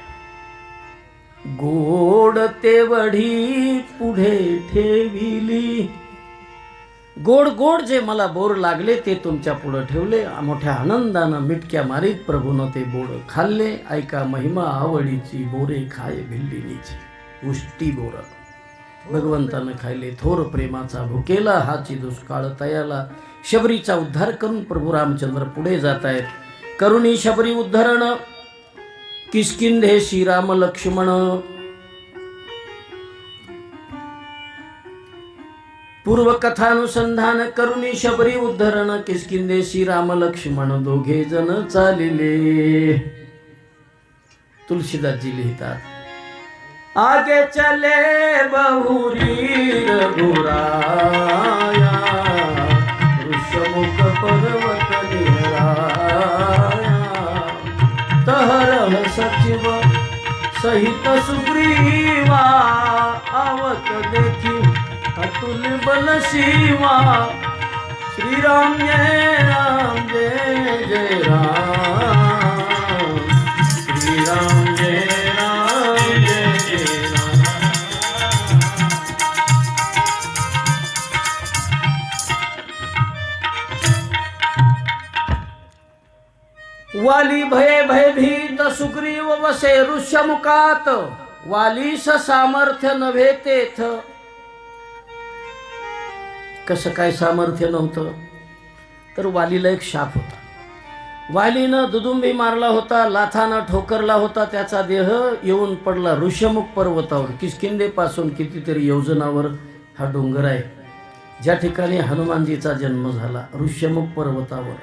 गोड तेवढी पुढे ठेविली. गोड गोड जे मला बोर लागले ते तुमच्या पुढे ठेवले. मोठ्या आनंदानं मिटक्या मारीत प्रभूनं ते बोर खाल्ले. ऐका महिमा आवडीची, बोरे खाय भिल्लिनीची. उष्टी बोर भगवंतानं खायले. थोर प्रेमाचा भुकेला हाची दुष्काळ तयाला. शबरीचा उद्धार करून प्रभू रामचंद्र पुढे जात आहेत. करुणी शबरी उद्धरण किष्किंधे श्रीराम लक्ष्मण. पूर्वकथानुसंधान करुणी शबरी उद्धरण किष्किंधे श्रीराम लक्ष्मण दोघे जण चालिले. तुलसीदासजी लिहितात, आगे चले बहुरी रघुराया, ऋषमुख पर्वत निहराया, तहरह सचिव सहित सुग्रीवा, आवत देखी अतुल बल शिवा. श्रीराम जय जय राम, श्रीराम जय राम जय जय राम. वाली भये भयभीत सुग्रीव वसे ऋष्यमुखात वालीस सामर्थ्य नव्हे तेथ. कसं काय सामर्थ्य नव्हतं तर वालीला एक शाप होता. वालीनं दुदुंबी मारला होता, लाथानं ठोकरला होता. त्याचा देह येऊन पडला ऋष्यमुख पर्वतावर. किष्किंधेपासून कितीतरी योजनावर हा डोंगर आहे ज्या ठिकाणी हनुमानजीचा जन्म झाला, ऋष्यमुख पर्वतावर.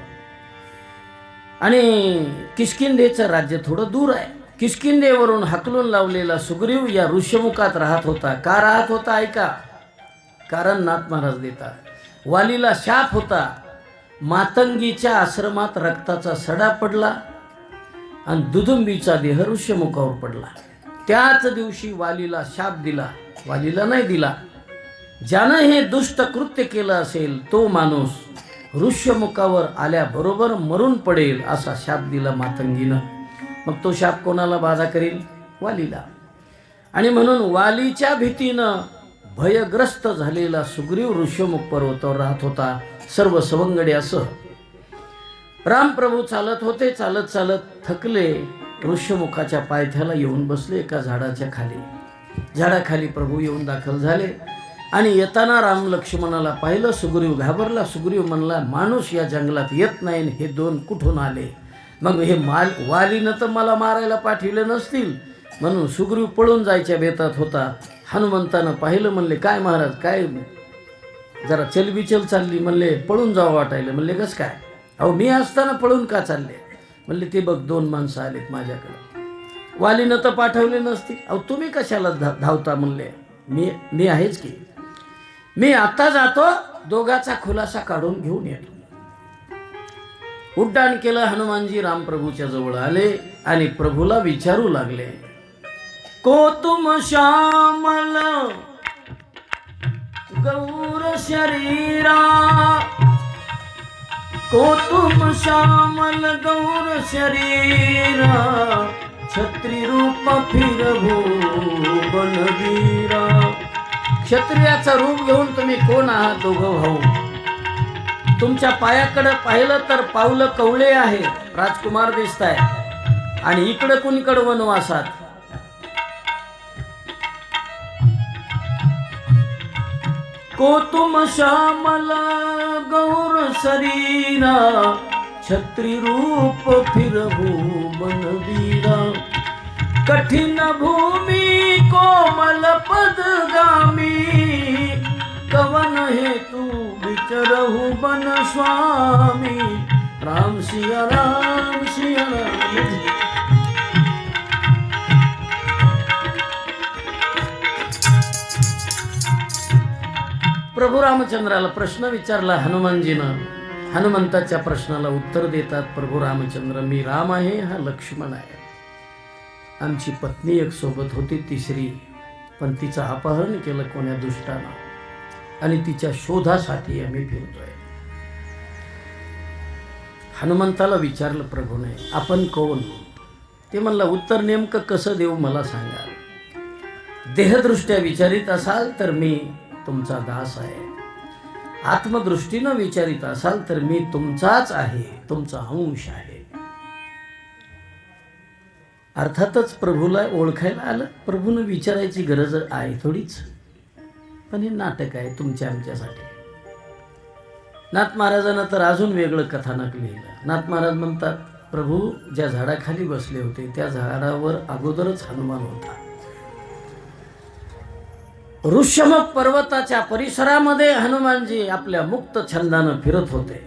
आणि किष्किंधेचं राज्य थोडं दूर आहे. किष्किंधेवरून हाकलून लावलेला सुग्रीव या ऋष्यमुखात राहत होता. का राहत होता ऐका, कारण नाथ महाराज देतात. वालीला शाप होता. मातंगीच्या आश्रमात रक्ताचा सडा पडला आणि दुदुंबीचा देह ऋष्यमुखावर पडला. त्याच दिवशी वालीला शाप दिला. वालीला नाही दिला, ज्यानं हे दुष्ट कृत्य केलं असेल तो माणूस ऋष्यमुखावर आल्याबरोबर मरून पडेल असा शाप दिला मातंगीनं. मग तो शाप कोणाला बाधा करील? वालीला. आणि म्हणून वालीच्या भीतीनं भयग्रस्त झालेला सुग्रीव ऋष्यमुख पर्वतावर राहत होता सर्व सवंगड्यासह. रामप्रभू चालत होते. चालत चालत थकले. ऋष्यमुखाच्या पायथ्याला येऊन बसले एका झाडाच्या खाली. झाडाखाली प्रभू येऊन दाखल झाले आणि येताना राम लक्ष्मणाला पाहिलं. सुग्रीव घाबरला. सुग्रीव म्हणला, माणूस या जंगलात येत नाही, हे दोन कुठून आले? मग हे वालीनं तर मला मारायला पाठविले नसतील. म्हणून सुग्रीव पळून जायच्या बेतात होता. हनुमंतानं पाहिलं. म्हणले, काय महाराज, काय जरा चलबिचल चालली? म्हणले, पळून जावं वाटायला. म्हणले, कसं काय? अहो मी असताना पळून का चालले? म्हणले, ते बघ दोन माणसं आलेत माझ्याकडे. वालीनं तर पाठवले नसतील. अहो तुम्ही कशाला धावता? म्हणले, मी आहेच की. मी आता जातो, दोघाचा खुलासा काढून घेऊन येतो. उड्डाण केलं. हनुमानजी रामप्रभूच्या जवळ आले आणि प्रभूला विचारू लागले, को तुम श्यामल गौर शरीरा, को तुम श्यामल गौर शरीरा, छत्री रूप फिर भुवन वीरा. क्षत्रियाचं रूप घेऊन तुम्ही कोण आहात दोघं भाऊ? तुमच्या पायाकडे पाहिलं तर पावलं कवळे आहे, राजकुमार दिसताय, आणि इकडे कुणीकडे वनवासात. को तुम श्यामल गौर शरीरा, छत्री रूप फिर भुवन वीरा. कठिन भूमि कोमल पदगामी, कवन हेतु विचरहु बन स्वामी. राम सिया राम सिया राम. प्रभू रामचंद्राला प्रश्न विचारला हनुमानजीनं. हनुमंताच्या प्रश्नाला उत्तर देतात प्रभू रामचंद्र, मी राम आहे, हा लक्ष्मण आहे. आमची पत्नी एक सोबत होती, तिसरी, पण तिचं अपहरण केलं कोण्या दुष्टानं आणि तिच्या शोधासाठी आम्ही फिरतोय. हनुमंताला विचारलं प्रभूने, आपण कोण? ते म्हणलं, उत्तर नेमकं कसं देऊ मला सांगा. देहदृष्ट्या विचारित असाल तर मी तुमचा दास आहे. आत्मदृष्टीनं विचारित असाल तर मी तुमचाच आहे, तुमचा अंश आहे. अर्थातच प्रभूला ओळखायला आलं. प्रभूनं विचारायची गरज आहे थोडीच, पण हे नाटक आहे तुमच्या आमच्यासाठी. नाथ महाराजांना तर अजून वेगळं कथानक लिहिलं. नाथ महाराज म्हणतात, प्रभू ज्या झाडाखाली बसले होते त्या झाडावर अगोदरच हनुमान होता. ऋष्यमुख पर्वताच्या परिसरामध्ये हनुमानजी आपल्या मुक्त छंदानं फिरत होते.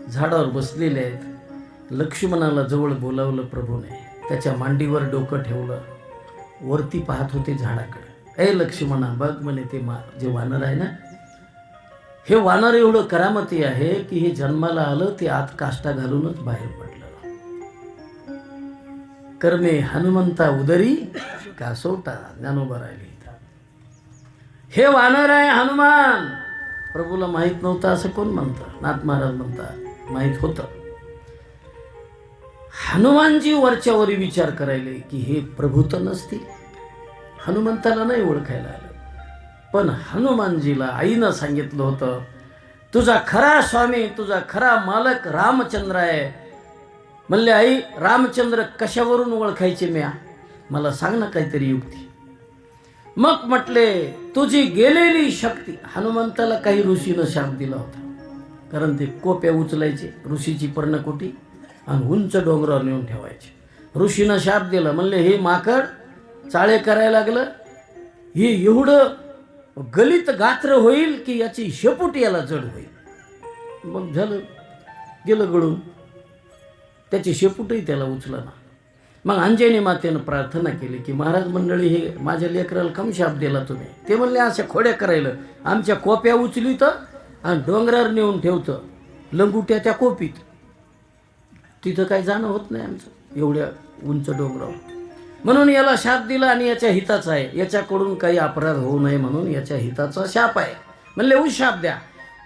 झाडावर बसलेले आहेत. लक्ष्मणाला जवळ बोलावलं प्रभूने. त्याच्या मांडीवर डोकं ठेवलं. वरती पाहत होते झाडाकडे. ए लक्ष्मणा, बघ म्हणे, ते जे वानर आहे ना, हे वानर एवढं करामती आहे की हे जन्माला आलं ते आत काष्टा घालूनच बाहेर पडलं. कर्मे हनुमंता उदरी कासोटा. ज्ञानोबा राहिली. हे वानर आहे हनुमान. प्रभूला माहित नव्हतं असं कोण म्हणतं? नाथ महाराज म्हणतात, माहित होतं. हनुमानजी वरच्यावरी विचार करायले की हे प्रभू तर नसतील. हनुमंताला नाही ओळखायला आलं. पण हनुमानजीला आईनं सांगितलं होतं, तुझा खरा स्वामी, तुझा खरा मालक रामचंद्र आहे. म्हणले आई रामचंद्र कशावरून ओळखायचे म्या, मला सांग ना काहीतरी युक्ती. मग म्हटले तुझी गेलेली शक्ती. हनुमंताला काही ऋषीनं शाप दिला होता, कारण ते कोप्या उचलायचे ऋषीची पर्णकोटी आणि उंच डोंगरावर नेऊन ठेवायचे. ऋषीनं शाप दिला, म्हणले हे माकड चाळे करायला लागलं, हे एवढं गलित गात्र होईल की याची शेपूट याला जड होईल. मग झालं, गेलं गळून, त्याची शेपूटही त्याला उचला ना. मग अंजनी मातेनं प्रार्थना केली की महाराज मंडळी, हे माझ्या लेकराला कम शाप दिला तुम्ही. ते म्हणले अशा खोड्या करायला, आमच्या कोप्या उचलीत आणि डोंगरावर नेऊन ठेवतं, लंगुट्या त्या कोपीत, तिथं काही जाणं होत नाही आमचं एवढ्या उंच डोंगरावर. म्हणून याला शाप दिला आणि याच्या हिताचा आहे, याच्याकडून काही अपराध होऊ नये म्हणून याच्या हिताचा शाप आहे. म्हणले शाप द्या,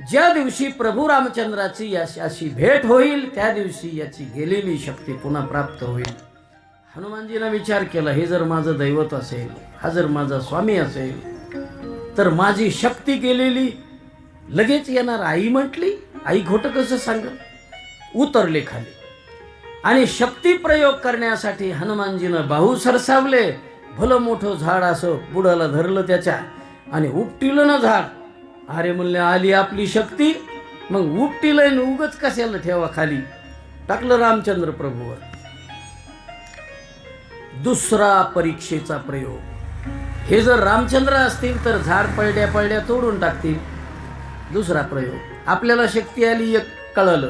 ज्या दिवशी प्रभू रामचंद्राची याशी भेट होईल त्या दिवशी याची गेलेली शक्ती पुन्हा प्राप्त होईल. हनुमानजीनं विचार केला, हे जर माझं दैवत असेल, हा जर माझा स्वामी असेल, तर माझी शक्ती गेलेली लगेच येणार. आई म्हटली, आई खोटं कसं सांग. उतरले खाली आणि शक्ती प्रयोग करण्यासाठी हनुमानजीनं बाहू सरसावले. भलं मोठं झाड असं बुडाला धरलं त्याच्या आणि उपटिलं ना झाड. अरे म्हणले आली आपली शक्ती. मग उपटिलं उगच कशाला ठेवा, खाली टाकलं रामचंद्र प्रभूवर. दुसरा परीक्षेचा प्रयोग. हे जर रामचंद्र असतील तर झाड पळड्या पळड्या तोडून टाकतील. दुसरा प्रयोग, आपल्याला शक्ती आली एक कळलं.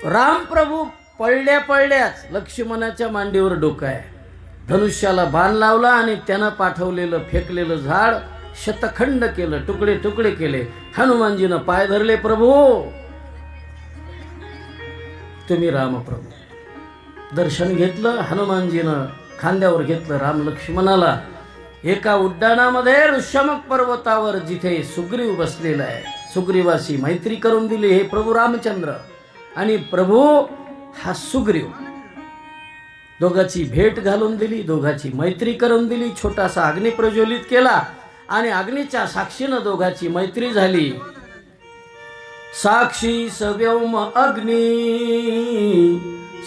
रामप्रभू पळड्या पळड्याच लक्ष्मणाच्या मांडीवर डोकं आहे, धनुष्याला बाण लावला आणि त्यानं पाठवलेलं फेकलेलं झाड शतखंड केलं, तुकडे तुकडे केले. हनुमानजीनं पाय धरले, प्रभू तुम्ही रामप्रभू. दर्शन घेतलं, हनुमानजीनं खांद्यावर घेतलं राम लक्ष्मणाला. एका उड्डाणामध्ये ऋष्यमक पर्वतावर जिथे सुग्रीव बसलेला आहे, सुग्रीवाशी मैत्री करून दिली. हे प्रभू रामचंद्र आणि प्रभू हा सुग्रीव, दोघांची भेट घालून दिली, दोघांची मैत्री करून दिली. छोटासा अग्नी प्रज्वलित केला आणि अग्नीच्या साक्षीनं दोघांची मैत्री झाली. साक्षी सव्योम अग्नी,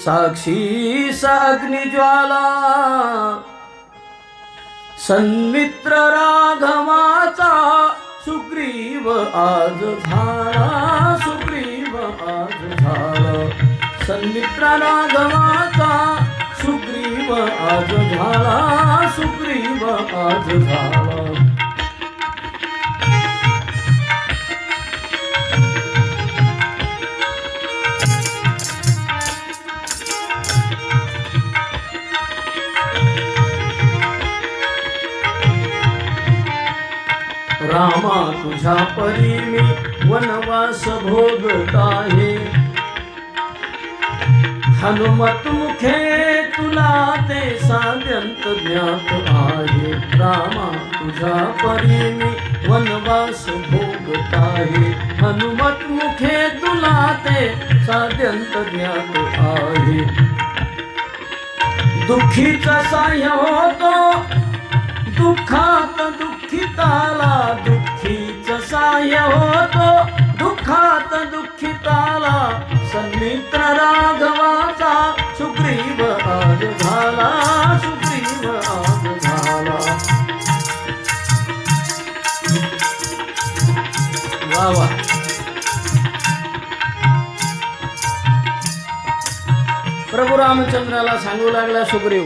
साक्षी स अग्निज्वाला, सन्मित्र राघवाचा सुग्रीव आज झाला, सुग्रीव आज झाला. सन्मित्र राघवाचा सुग्रीव आज झाला, सुग्रीव आज झाला. रामा तुझ्या परी मी वनवास भोगत आहे, हनुमत मुखे तुला ते साध्यंत ज्ञात आहे. रामा तुझ्या परी मी वनवास भोगत आहे, हनुमत मुखे तुला ते साध्यंत ज्ञात आहे. दुःखीचा साह्य होतो दुःखात दुःखिताला, दुःखीचं साह्य होतो दुःखात दुःखिताला. सन्मित्र राघवाचा सुग्रीव आज झाला, सुग्रीव आज झाला. वा वा. प्रभू रामचंद्राला सांगू लागला सुग्रीव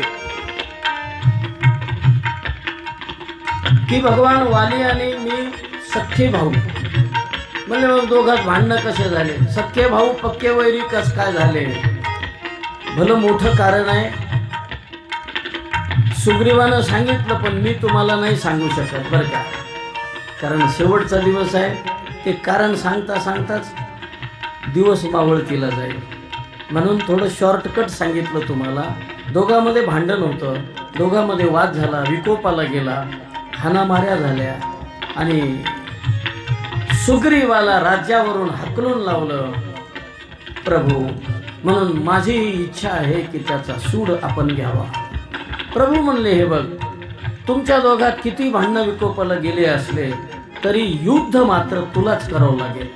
की भगवान वाली आणि मी सख्खे भाऊ. म्हणजे मग दोघात भांडणं कसे झाले, सख्खे भाऊ पक्के वैरी कस काय झाले. भलं मोठं कारण आहे. सुग्रीवानं सांगितलं पण मी तुम्हाला नाही सांगू शकत बरं का, कारण शेवटचा दिवस आहे. ते कारण सांगता सांगताच दिवस मावळतीला जाईल, म्हणून थोडं शॉर्टकट सांगितलं तुम्हाला. दोघांमध्ये भांडण होतं, दोघांमध्ये वाद झाला, विकोपाला गेला, हाणामाऱ्या झाल्या आणि सुग्रीवाला राज्यावरून हकलून लावलं प्रभू. म्हणून माझी इच्छा आहे की त्याचा सूड आपण घ्यावा. प्रभू म्हणले, हे बघ, तुमच्या दोघात किती भांडणं विकोपाला गेले असले तरी युद्ध मात्र तुलाच करावं लागेल.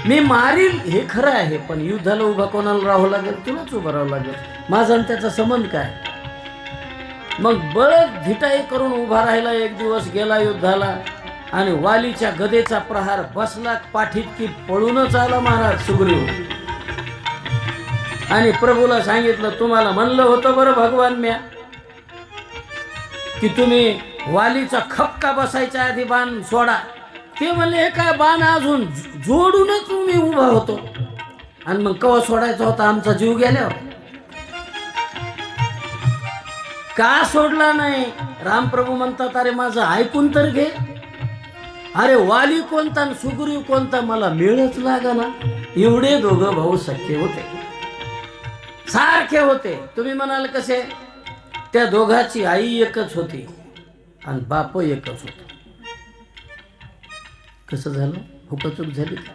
मी मारील हे खरं आहे, पण युद्धाला उभा कोणाला राहावं लागेल? तुलाच उभं राहावं लागेल. माझा आणि त्याचा संबंध काय? मग बळद धिटाई करून उभा राहिला. एक दिवस गेला युद्धाला आणि वालीच्या गदेचा प्रहार बसला पाठीत की पळूनच आला महाराज सुग्रीव. आणि प्रभूला सांगितलं, तुम्हाला म्हणलं होतं बरं भगवान म्या की तुम्ही वालीचा खपका बसायच्या आधी बाण सोडा. ते म्हणले, हे काय बाण अजून जोडूनच तुम्ही उभा होतो आणि मग कवा सोडायचा होता आमचा जीव गेल्यावर? का सोडला नाही? रामप्रभू म्हणतात, अरे माझं ऐकून तर घे. अरे वाली कोणता आणि सुग्रीव कोणता मला मिळच लागाना. एवढे दोघं भाऊ सख्खे होते, सारखे होते. तुम्ही म्हणाल कसे? त्या दोघाची आई एकच होती आणि बाप एकच होता. कसं झालं? हुकचूक झाली का?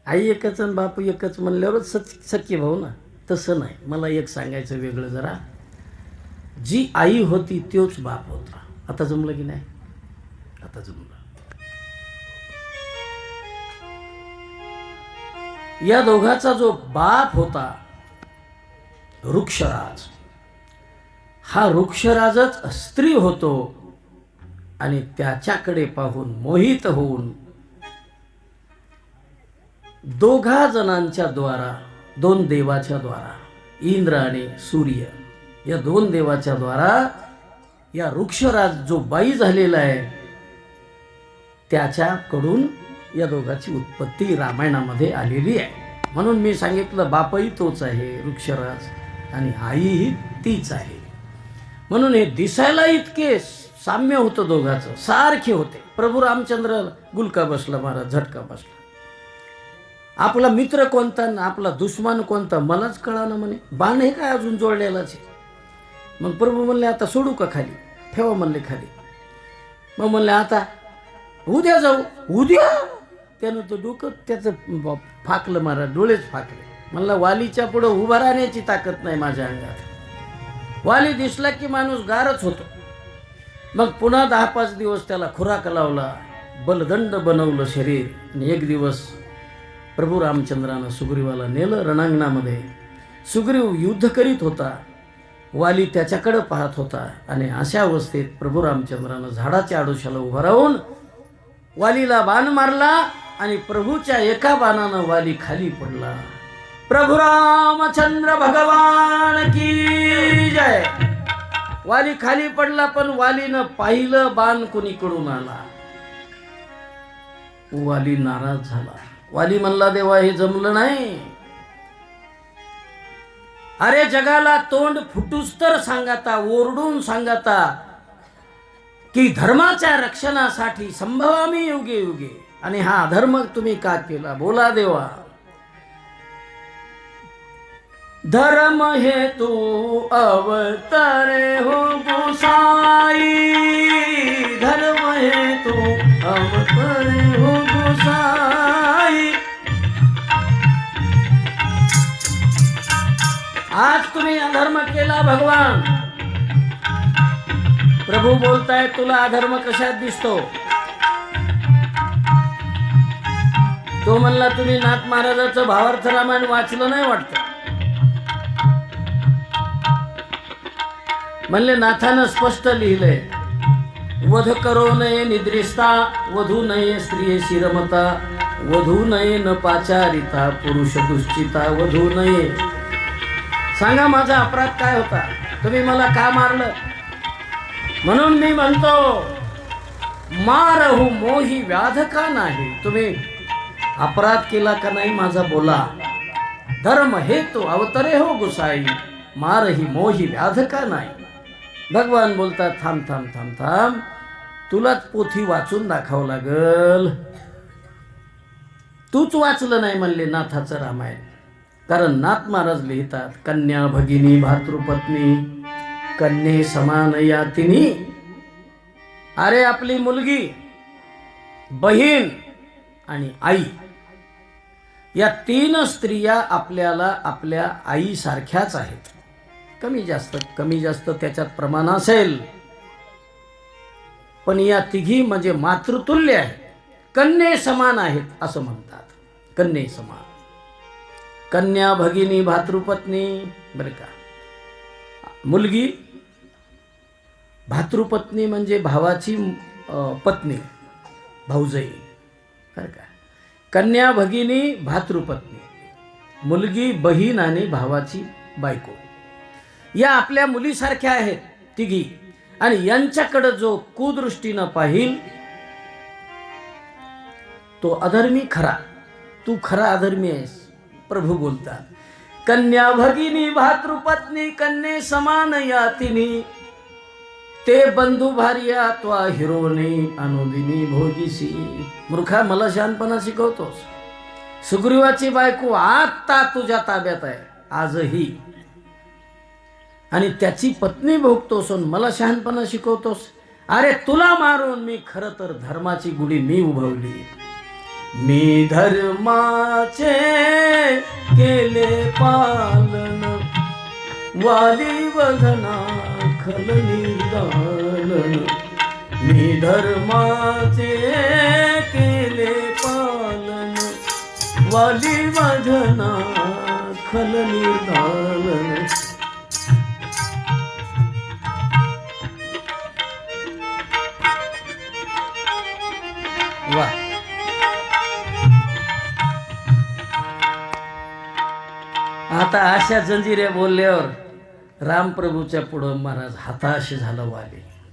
आई एकच आणि बाप एकच म्हणल्यावरच सख्खे भाऊ ना. तसं नाही. मला एक सांगायचं वेगळं जरा. जी आई होती तोच बाप होता. आता जमलं की नाही? आता जमलं. या दोघाचा जो बाप होता वृक्षराज, हा वृक्षराजच स्त्री होतो आणि त्याच्याकडे पाहून मोहित होऊन दोघा जणांच्या द्वारा, दोन देवाच्या द्वारा, इंद्र आणि सूर्य या दोन देवाच्या द्वारा या वृक्षराज जो बाई झालेला आहे त्याच्याकडून या दोघाची उत्पत्ती रामायणामध्ये आलेली आहे. म्हणून मी सांगितलं, बापही तोच आहे वृक्षराज आणि आईही तीच आहे. म्हणून हे दिसायला इतके साम्य होतं दोघाचं, सारखे होते. प्रभू रामचंद्र गुलका बसला महाराज, झटका बसला. आपला मित्र कोणता ना आपला दुश्मन कोणता मलाच कळाना म्हणे. बाण हे काय अजून जोडलेलाच आहे. मग प्रभू म्हणले, आता सोडू का खाली? ठेवा म्हणले खाली. मग म्हणले, आता उद्या जाऊ. उद्या? त्यानं तो डोकं त्याचं फाकलं महाराज, डोळेच फाकले. म्हणलं, वालीच्या पुढं उभा राहण्याची ताकद नाही माझ्या अंगात. वाली दिसला की माणूस गारच होतो. मग पुन्हा 10-5 दिवस त्याला खुराक लावला, बलदंड बनवलं शरीर. आणि एक दिवस प्रभू रामचंद्रानं सुग्रीवाला नेलं रणांगणामध्ये. सुग्रीव युद्ध करीत होता, वाली त्याच्याकडे पाहत होता. आणि अशा अवस्थेत प्रभू रामचंद्रानं झाडाच्या आडोशाला उभा राहून वालीला बाण मारला आणि प्रभूच्या एका बाणानं वाली खाली पडला. प्रभू रामचंद्र भगवान की जय. वाली खाली पडला, पण वालीनं पाहिलं बाण कोणीकडून आला. वाली नाराज झाला. वाली म्हणला, देवा हे जमलं नाही. अरे जगाला तोंड फुटूस तर सांगाता, ओरडून सांगाता की धर्माच्या रक्षणासाठी संभवामी युगे युगे, आणि हा अधर्म तुम्ही का केला? बोला देवा. धर्म हे तू अवतरे हो गोसाई, धर्म हे तू अवतरे हो गोसाई. आज तुम्ही अधर्म केला भगवान. प्रभू बोलताय, तुला अधर्म कशात दिसतो? तो म्हणला, तुम्ही नाथ महाराजाचं भावार्थ रामायण वाचलं नाही वाटतं. म्हणले, नाथानं स्पष्ट लिहिलंय, वध करो नये निद्रिस्ता, वधू नये स्त्रिये शिरमता, वधू नये न पाचारिता, पुरुष दुश्चिता वधू नये. सांगा माझा अपराध काय होता? तुम्ही मला का मारलं? म्हणून मी म्हणतो, मारहू मोही व्याध का नाही. तुम्ही अपराध केला का नाही माझा बोला. धर्म हेतू अवतरे हो गोसाई, मारही मोही व्याध का नाही. भगवान बोलतात, थांब थांब थांब थांब, तुलाच पोथी वाचून दाखवावं लागल. तूच वाचलं नाही म्हणले नाथाचं रामायण. कारण नाथ महाराज लिहितात, कन्या भगिनी भातृपत्नी कन्ये समान यातिनी. अरे आपली मुलगी, बहीण आणि आई या 3 स्त्रिया आपल्याला आपल्या आई सारख्याच आहेत. कमी जास्त त्याच्यात प्रमाण असेल, पण या तिघी म्हणजे मातृतुल्य आहे. कन्ये समान आहेत असं म्हणतात. कन्ये समान, कन्या भगिनी भातृपत्नी. बरं का, मुलगी भातृपत्नी म्हणजे भावाची पत्नी, भाऊजाई. बरं का, कन्या भगिनी भातृपत्नी, मुलगी बहीण आणि भावाची बायको. या आपल्या मुलीसारख्या आहेत तिघी. आणि यांच्याकडे जो कुदृष्टीनं पाहिल तो अधर्मी खरा. तू खरा अधर्मी आहेस. प्रभू बोलतात, कन्या भगिनी भातृपत्नी कन्ये समान या तिन्ही, ते बंधू भार्या त्वा हिरोनी अनुदिनी भोगीसी. मूर्खा, मला शहाणपणा शिकवतोस. सुग्रीवाची बायको आता तुझ्या ताब्यात आहे आजही, आणि त्याची पत्नी भोगतोस आणि मला शहाणपणा शिकवतोस. अरे तुला मारून मी खरं तर धर्माची गुढी मी उभवली. मी धर्माचे केले पालन, वाली वधना खल निर्दालन. मी धर्माचे केले पालन, वाली वधना खल निर्दालन. वाह, आता अशा जंजिरे बोलल्यावर रामप्रभूच्या पुढं महाराज हताश झाला.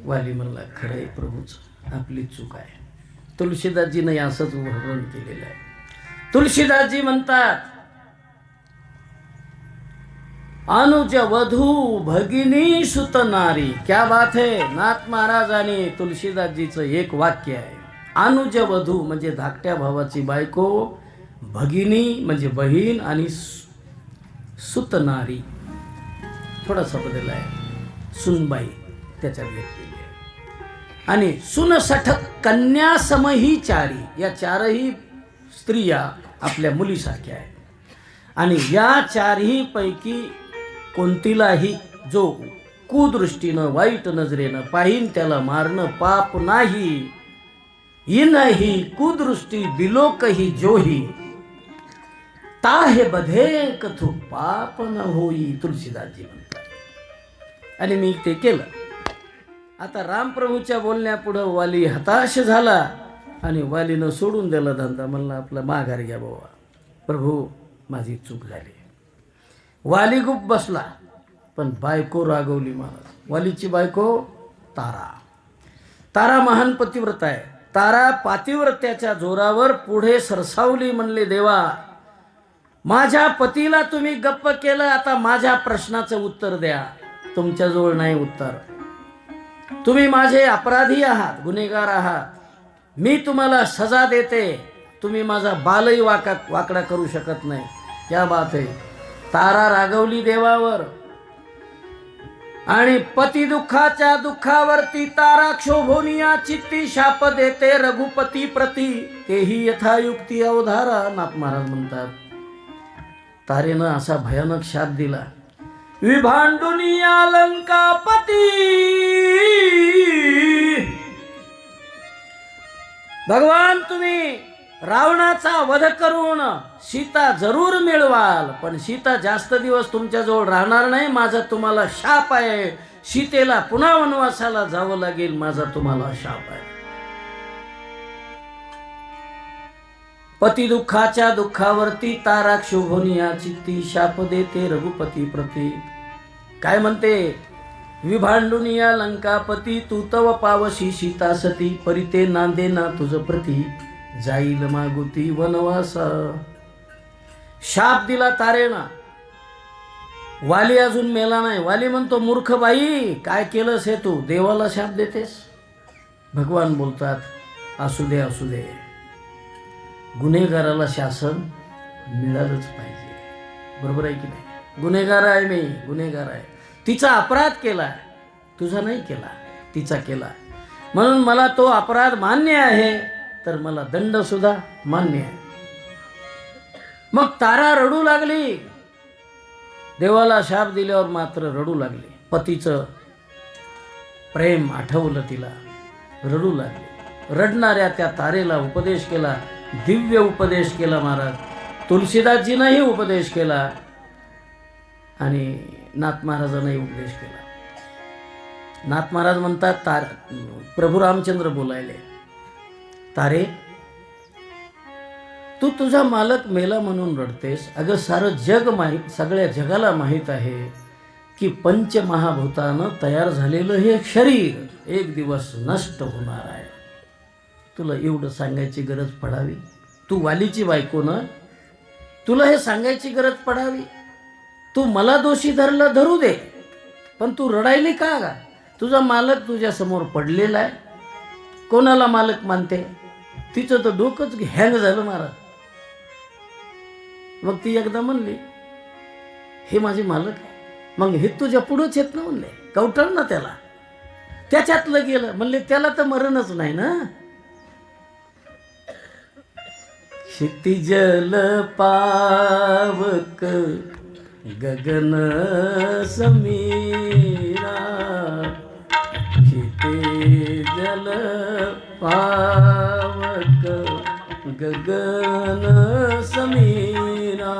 वाली म्हणला, खरंय प्रभूच, आपली चूक आहे. तुलसीदासजीने असंच वर्णन केलेलं आहे. तुलसीदासजी म्हणतात, अनुज वधू भगिनी सुत नारी. क्या बात है. नाथ महाराज आणि तुलसीदासजीचं एक वाक्य आहे. अनुज वधू म्हणजे धाकट्या भावाची बायको, भगिनी म्हणजे बहीण, आणि सुतनारी थोडासा बदल आहे, सुनबाई त्याच्यात घेतलेली आहे. आणि सुनसठक कन्या समही चारी. या चारही स्त्रिया आपल्या मुलीसारख्या आहेत. आणि या चारही पैकी कोणतीलाही जो कुदृष्टीनं वाईट नजरेनं पाहिन त्याला मारणं पाप नाही. इनही कुदृष्टी बिलोकही जोही, ताहे बधे कथू पाप न होई. तुलसीदासजी म्हणतात. आणि मी ते केलं. आता रामप्रभूच्या बोलण्यापुढं वाली हताश झाला आणि वालीनं सोडून दिला धंदा. म्हणला आपला माघार घ्या बाबा, प्रभू माझी चूक झाली. वाली गुप बसला, पण बायको रागवली महाराज. वालीची बायको तारा. तारा महान पतिव्रत आहे. तारा पातिव्रत्याच्या जोरावर पुढे सरसावली. म्हणले, देवा माझ्या पतीला तुम्ही गप्प केलं, आता माझ्या प्रश्नाचं उत्तर द्या. तुमच्याजवळ नाही उत्तर. तुम्ही माझे अपराधी आहात, गुन्हेगार आहात. मी तुम्हाला सजा देते. तुम्ही माझा बालही वाकडा करू शकत नाही. क्या बात आहे. तारा रागवली देवावर. आणि पती दुःखाच्या दुःखावरती तारा क्षोभोनिया चित्ती शाप देते रघुपती प्रती, तेही यथायुक्ती अवधारा. नाथ महाराज म्हणतात, तारेनं असा भयानक शाप दिला. विभांडुनिया लंकापती, भगवान तुम्ही रावणाचा वध करून सीता जरूर मिळवाल, पण सीता जास्त दिवस तुमच्याजवळ राहणार नाही. माझा तुम्हाला शाप आहे. सीतेला पुन्हा वनवासाला जावं लागेल. माझा तुम्हाला शाप आहे. पती दुःखाच्या दुःखावरती तारा क्षोभोनिया चित्ती शाप देते रघुपती प्रती. काय म्हणते, विभांडुनिया लंकापती, तू तव पावशी सीता सती, परिते नांदे ना तुझ प्रती, जाईल मागुती वनवासा. शाप दिला तारेना. वाली अजून मेला नाही. वाली म्हणतो, मूर्ख बाई काय केलंस हे तू, देवाला शाप देतेस. भगवान बोलतात, असू दे असू दे, गुन्हेगाराला शासन मिळालंच पाहिजे. बरोबर आहे की नाही. गुन्हेगार आहे मी, गुन्हेगार आहे. तिचा अपराध केला, तुझा नाही केला, तिचा केला. म्हणून मला तो अपराध मान्य आहे, तर मला दंड सुद्धा मान्य आहे. मग तारा रडू लागली. देवाला शाप दिल्यावर मात्र रडू लागली. पतीचं प्रेम आठवलं तिला, रडू लागली. रडणाऱ्या त्या तारेला उपदेश केला, दिव्य उपदेश केला महाराज. तुलसीदासजींनाही उपदेश केला आणि नाथ महाराजांनाही उपदेश केला. नाथ महाराज म्हणतात, प्रभू रामचंद्र बोलायले, तारे तू तुझा मालक मेला म्हणून रडतेस. अगं सारं जग माहीत, सगळ्या जगाला माहीत आहे की पंचमहाभूतानं तयार झालेलं हे शरीर एक दिवस नष्ट होणार आहे. तुला एवढं सांगायची गरज पडावी? तू वालीची बायको ना, तुला हे सांगायची गरज पडावी? तू मला दोषी धरू दे, पण तू रडायली का गा? तुझा मालक तुझ्या समोर पडलेला आहे. कोणाला मालक मानते? तिचं तर डोकंच हँग झालं महाराज. मग ती एकदा म्हणली, हे माझे मालक आहे. मग हे तुझ्या पुढंच येत ना म्हणले, कवटळ ना त्याला. त्याच्यातलं गेलं म्हणले, त्याला तर मरणच नाही ना. क्षितिजल पावक गगन समीरा, क्षितिजल पावक गगन समीरा,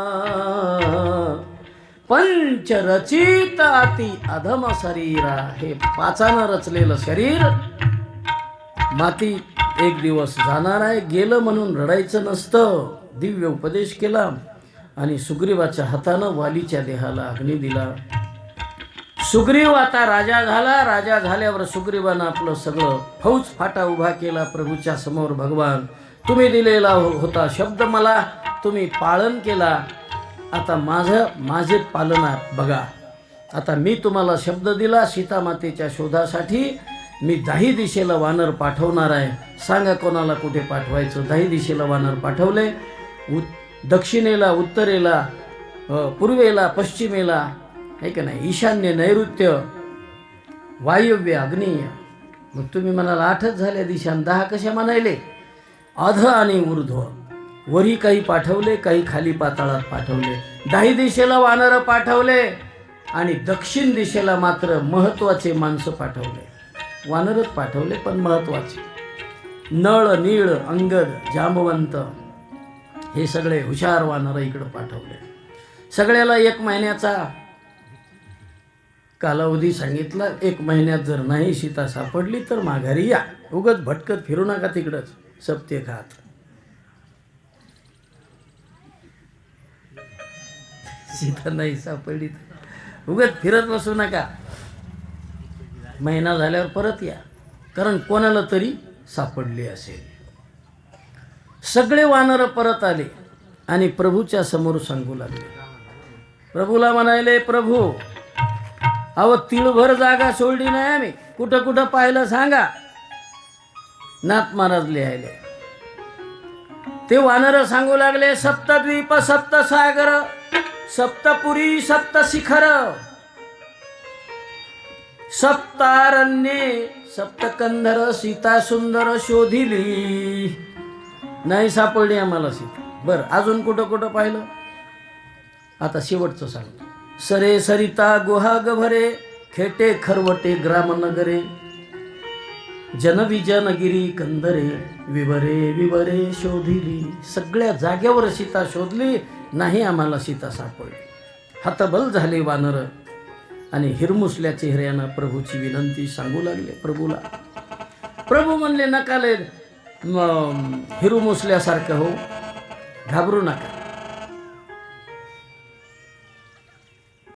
पंचरचित अति अधम शरीरा. हे पाचानं रचलेलं शरीर माती एक दिवस जाणार आहे. गेलं म्हणून रडायचं नसतं. दिव्य उपदेश केला आणि सुग्रीवाच्या हातानं वालीच्या देहाला अग्नी दिला. सुग्रीव आता राजा झाला. राजा झाल्यावर सुग्रीवानं आपलं सगळं फौज फाटा उभा केला प्रभूच्या समोर. भगवान, तुम्ही दिलेला होता शब्द मला तुम्ही पालन केला. आता माझे पालनात बघा. आता मी तुम्हाला शब्द दिला, सीतामातेच्या शोधासाठी मी 10 दिशेला वानर पाठवणार आहे. सांगा कोणाला कुठे पाठवायचं. 10 दिशेला वानर पाठवले. दक्षिणेला, उत्तरेला, पूर्वेला, पश्चिमेला, आहे का नाही, ईशान्य, नैऋत्य, वायव्य, आग्नेय. मग तुम्ही म्हणाल 8च झाल्या दिशा, 10 कशा म्हणायले? अध आणि ऊर्ध्व. वरी काही पाठवले, काही खाली पाताळात पाठवले. 10 दिशेला वानर पाठवले आणि दक्षिण दिशेला मात्र महत्वाचे माणसं पाठवले. वानरच पाठवले पण महत्वाचे. नळ, नीळ, अंगद, जांबवंत हे सगळे हुशार वानर इकडं पाठवले. सगळ्याला 1 महिन्याचा कालावधी सांगितला. 1 महिन्यात जर नाही सीता सापडली तर माघारी या. उगाच भटकत फिरू नका तिकडंच सप्ते खात. सीता नाही सापडली तर उगाच फिरत बसू नका. महिना झाल्यावर परत या, कारण कोणाला तरी सापडली असेल. सगळे वानर परत आले आणि प्रभूच्या समोर सांगू लागले. प्रभूला म्हणाले, प्रभू अहो तिळभर जागा सोडली नाही आम्ही. कुठं कुठं पाहिलं सांगा. नाथ महाराज लिहायले. ते वानर सांगू लागले, सप्तद्वीप, सप्तसागर, सप्तपुरी, सप्तशिखर, सप्तारण्ये, सप्तकंधर, सीता सुंदर शोधिली. नाही सापडली आम्हाला सीता. बरं, अजून कुठं कुठं पाहिलं? आता शेवटचं सांगतो. सरे सरिता गुहा गभरे, खेटे खरवटे ग्रामनगरे, जनविजनगिरी कंदरे, विवरे विवरे शोधिली. सगळ्या जागेवर सीता शोधली, नाही आम्हाला सीता सापडली. हतबल झाले वानर आणि हिरमुसल्या चेहऱ्यानं प्रभूची विनंती सांगू लागले प्रभूला. प्रभू म्हणले, नका लय हिरमुसल्यासारखं हो, घाबरू नका.